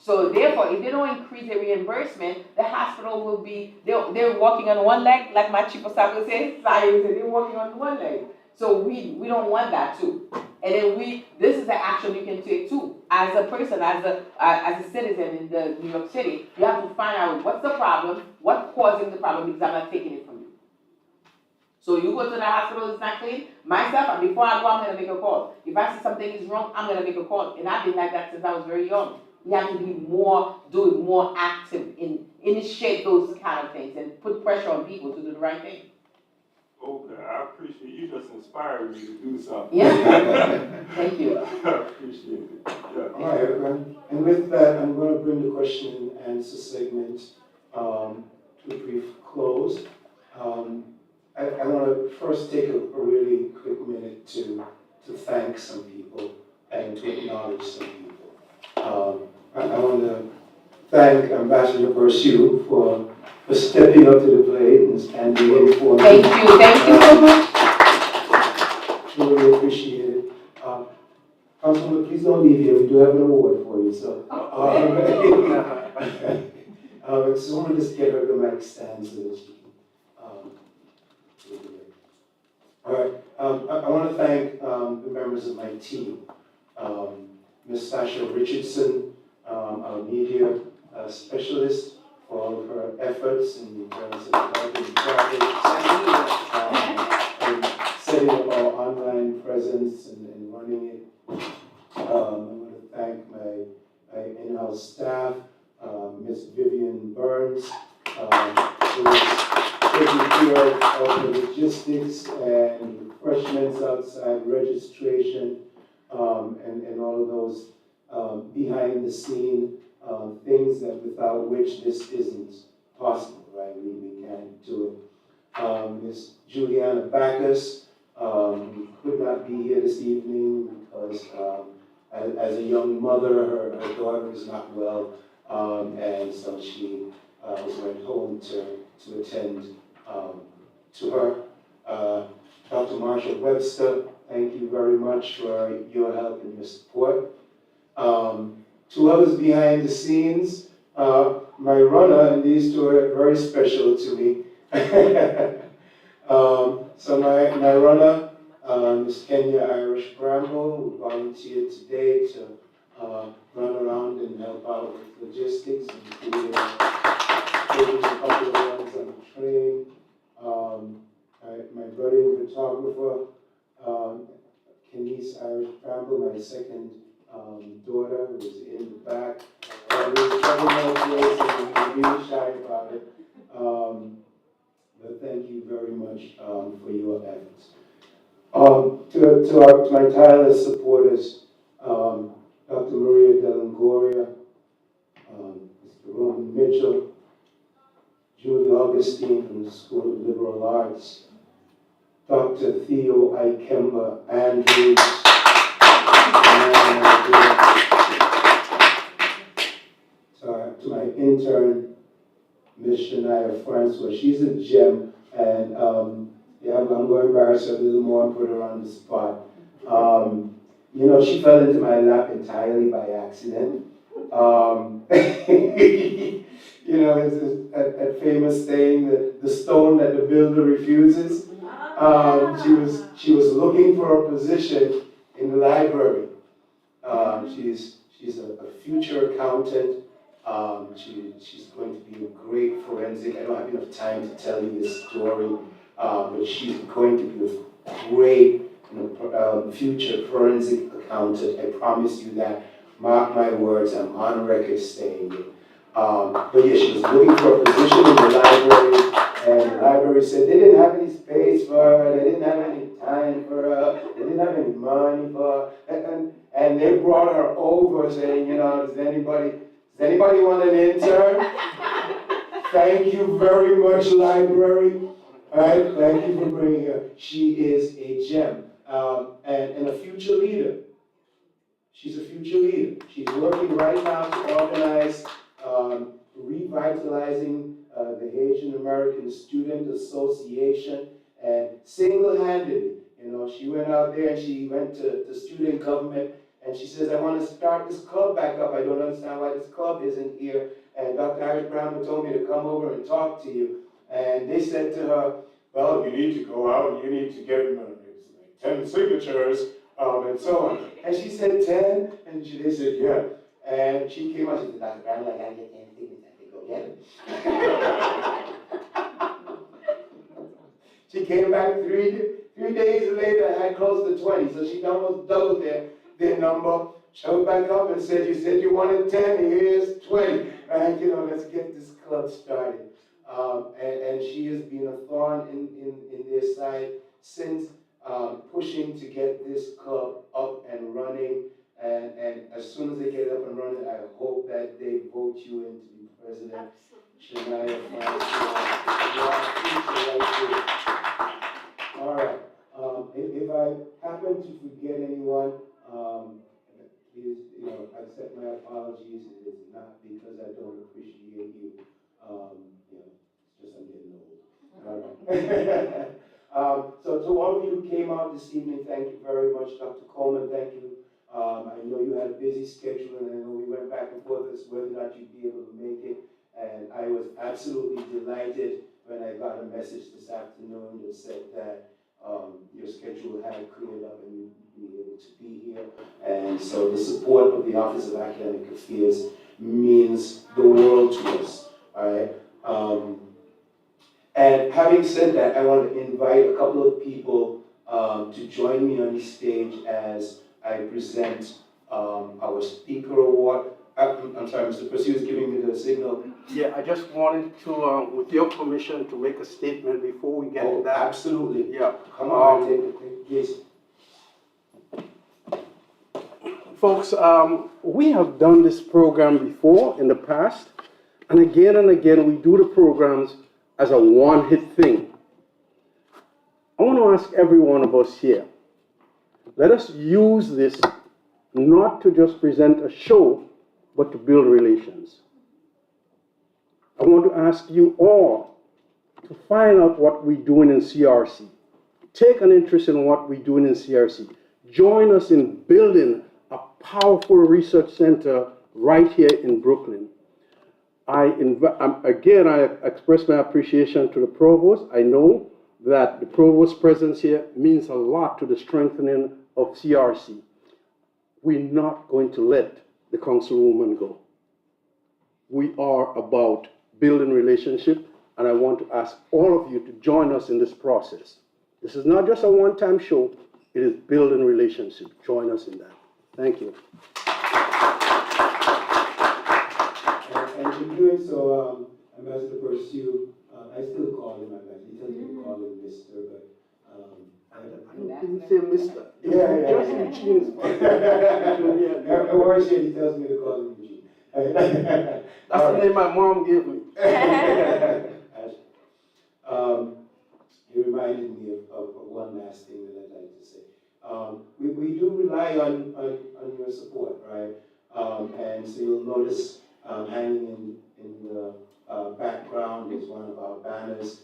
So therefore, if they don't increase the reimbursement, the hospital will be, they're walking on one leg, like my chief of staff would say, they're walking on one leg. So we don't want that too. And then this is an action you can take too. As a person, as a citizen in the New York City, you have to find out what's the problem, what's causing the problem, because I'm not taking it from you. So you go to the hospital, it's not clean, myself, and before I go, I'm gonna make a call. If I see something is wrong, I'm gonna make a call. And I've been like that since I was very young. We have to be more active, initiate those kind of things and put pressure on people to do the right thing. Okay, I appreciate you just inspired me to do something. Yeah. Thank you. I appreciate it. Yeah. All right, everyone. And with that, I'm going to bring the question and answer segment to a brief close. I want to first take a really quick minute to thank some people and to acknowledge some people. I want to thank Ambassador Pursuit for stepping up to the plate and being in for me. Thank you so much. Truly appreciate it. Councilman, please don't leave here. We do have an award for you. So, I just want to just get her the mic stand so that she can. All right. I want to thank the members of my team. Ms. Sasha Richardson, our media specialist, for all of her efforts in terms of developing projects, and setting up our online presence and running it. I want to thank my in-house staff, Ms. Vivian Burns, who is taking care of the logistics and refreshments outside, registration, and all of those behind the scene things that without which this isn't possible, right? We can't do it. Ms. Juliana Backus, who could not be here this evening because as a young mother, her daughter is not well, and so she went home to attend to her. Dr. Marsha Webster, thank you very much for your help and your support. Two others behind the scenes, my runner, and these two are very special to me. So my runner, Ms. Kenya Irish Bramble, who volunteered today to run around and help out with logistics, including taking a couple of runs on the train. My budding photographer, Kenise Irish Bramble, my second daughter, who is in the back. I'm really shy about it. But thank you very much for your efforts. To my tireless supporters, Dr. Maria Delangoria, Mr. Roman Mitchell, Julie Augustine from the School of Liberal Arts, Dr. Theo Ikemba Andrews, to my intern, Ms. Shania Francois. She's a gem, and yeah, I'm going to embarrass her a little more and put her on the spot. You know, she fell into my lap entirely by accident. You know, it's that famous saying, the stone that the builder refuses. She was looking for a position in the library. She's a future accountant. She's going to be a great forensic. I don't have enough time to tell you this story, but she's going to be a great future forensic accountant. I promise you that. Mark my words, I'm on record saying it. But yeah, she was looking for a position in the library, and the library said they didn't have any space for her, they didn't have any time for her, they didn't have any money for her, and they brought her over saying, you know, does anybody want an intern? Thank you very much, library. All right, thank you for bringing her. She is a gem and a future leader. She's a future leader. She's working right now to organize revitalizing the Asian American Student Association, and single-handedly, you know, she went out there and she went to student government And she says, I want to start this club back up. I don't understand why this club isn't here. And Dr. Irish Brown told me to come over and talk to you. And they said to her, well, you need to go out and you need to get 10 signatures and so on. And she said 10, and they said, yeah. And she came out, she said, Dr. Brown, I gotta get 10 signatures. I said, go get them. She came back 3 days later and had close to 20, so she almost doubled their number. Showed back up and said, you said you wanted 10, here's 20. Right, let's get this club started. And she has been a thorn in their side since pushing to get this club up and running. And as soon as they get it up and running, I hope that they vote you in to be president. Shania All right. If I happen to forget anyone, please, accept my apologies. It is not because I don't appreciate you. It's just I'm getting old. All right. So to all of you who came out this evening, thank you very much. Dr. Coleman, thank you. I know you had a busy schedule, and I know we went back and forth as whether or not you'd be able to make it. And I was absolutely delighted when I got a message this afternoon that said that your schedule had cleared up and you'd be able to be here. And so the support of the Office of Academic Affairs means the world to us. All right. And having said that, I want to invite a couple of people to join me on the stage as I present our Speaker Award. I'm sorry, Mr. Pursuit is giving me the signal. Yeah, I just wanted to, with your permission, to make a statement before we get to that. Absolutely. Yeah. Come on, take it, please. Folks, we have done this program before in the past, and again we do the programs as a one-hit thing. I want to ask every one of us here, let us use this not to just present a show, but to build relations. I want to ask you all to find out what we're doing in CRC. Take an interest in what we're doing in CRC. Join us in building a powerful research center right here in Brooklyn. I express my appreciation to the provost. I know that the provost's presence here means a lot to the strengthening of CRC. We're not going to let the councilwoman go. We are about building relationship, and I want to ask all of you to join us in this process. This is not just a one-time show, it is building relationship. Join us in that. Thank you. And in doing so, Ambassador Pursuit, I still call him Ambassador. He tells me to call him Mr., but I didn't say Mr. Yeah. Just Eugene. Every word he tells me to call him Eugene. That's the name my mom gave me. He reminded me of one last thing that I'd like to say. We do rely on your support, right? And so you'll notice hanging in the background is one of our banners.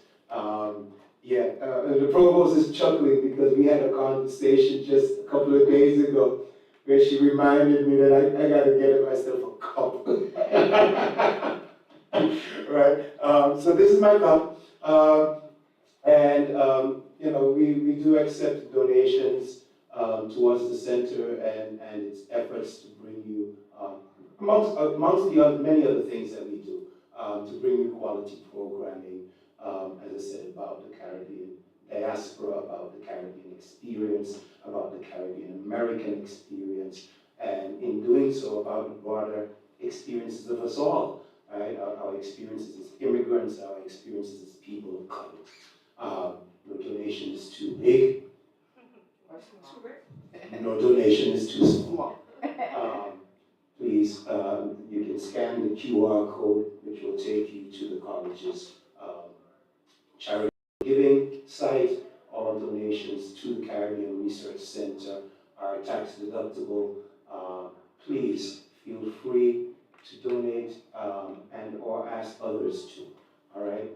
The provost is chuckling because we had a conversation just a couple of days ago where she reminded me that I got to get myself a cup. Right? So this is my cup. We do accept donations towards the center and its efforts to bring you, amongst the many other things that we do, to bring you quality programming, as I said, about the Caribbean diaspora, about the Caribbean experience, about the Caribbean American experience, and in doing so, about the broader experiences of us all, right? Our experiences as immigrants, our experiences as people of color. No donation is too big. No donation is too small. Please, you can scan the QR code, which will take you to the college's charity giving site. All donations to the Caribbean Research Center are tax deductible. Please feel free to donate and or ask others to, all right?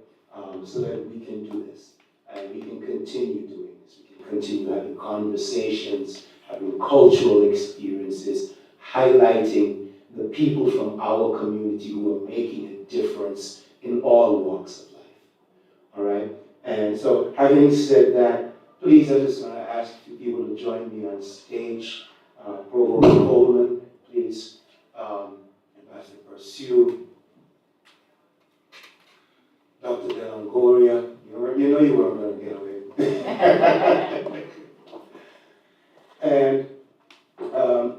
So that we can do this and we can continue doing this. We can continue having conversations, having cultural experiences, conferences highlighting the people from our community who are making a difference in all walks of life. All right? And so, having said that, please, I just want to ask a few people to join me on stage. Provost Coleman, please. Ambassador Pursue. Dr. De Longoria, you know you weren't going to get away. And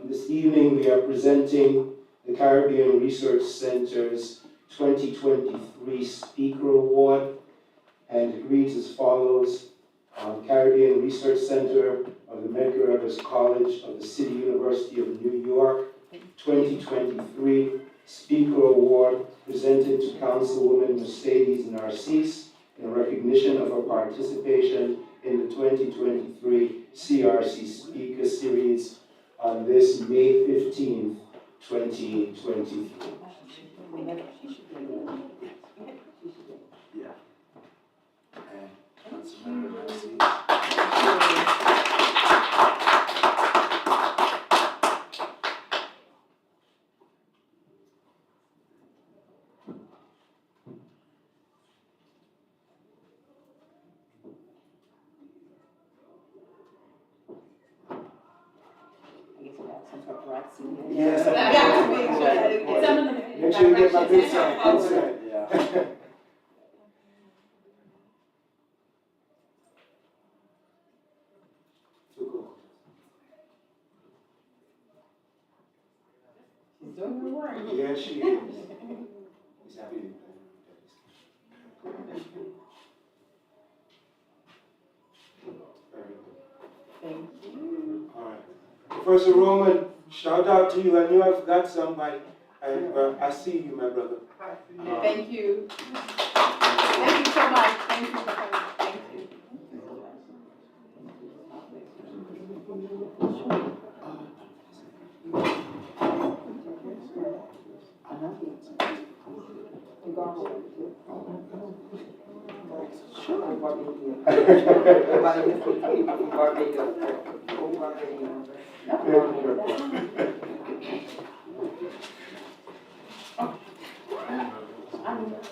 this evening we are presenting the Caribbean Research Center's 2023 Speaker Award, and it reads as follows. Caribbean Research Center of the Medgar Evers College of the City University of New York, 2023 Speaker Award presented to Councilwoman Mercedes Narcisse in recognition of her participation in the 2023 CRC Speaker Series on this May 15th, 2023. Yeah. And Councilmember Narcisse. Yes, make sure you get my big sign inside. Yeah. She's doing her work. Yes, she is. He's happy to be Thank you. all right. Professor Roman, shout out to you. I knew I forgot somebody. And I see you, my brother. Thank you. Thank you so much. Thank you for coming. Thank you.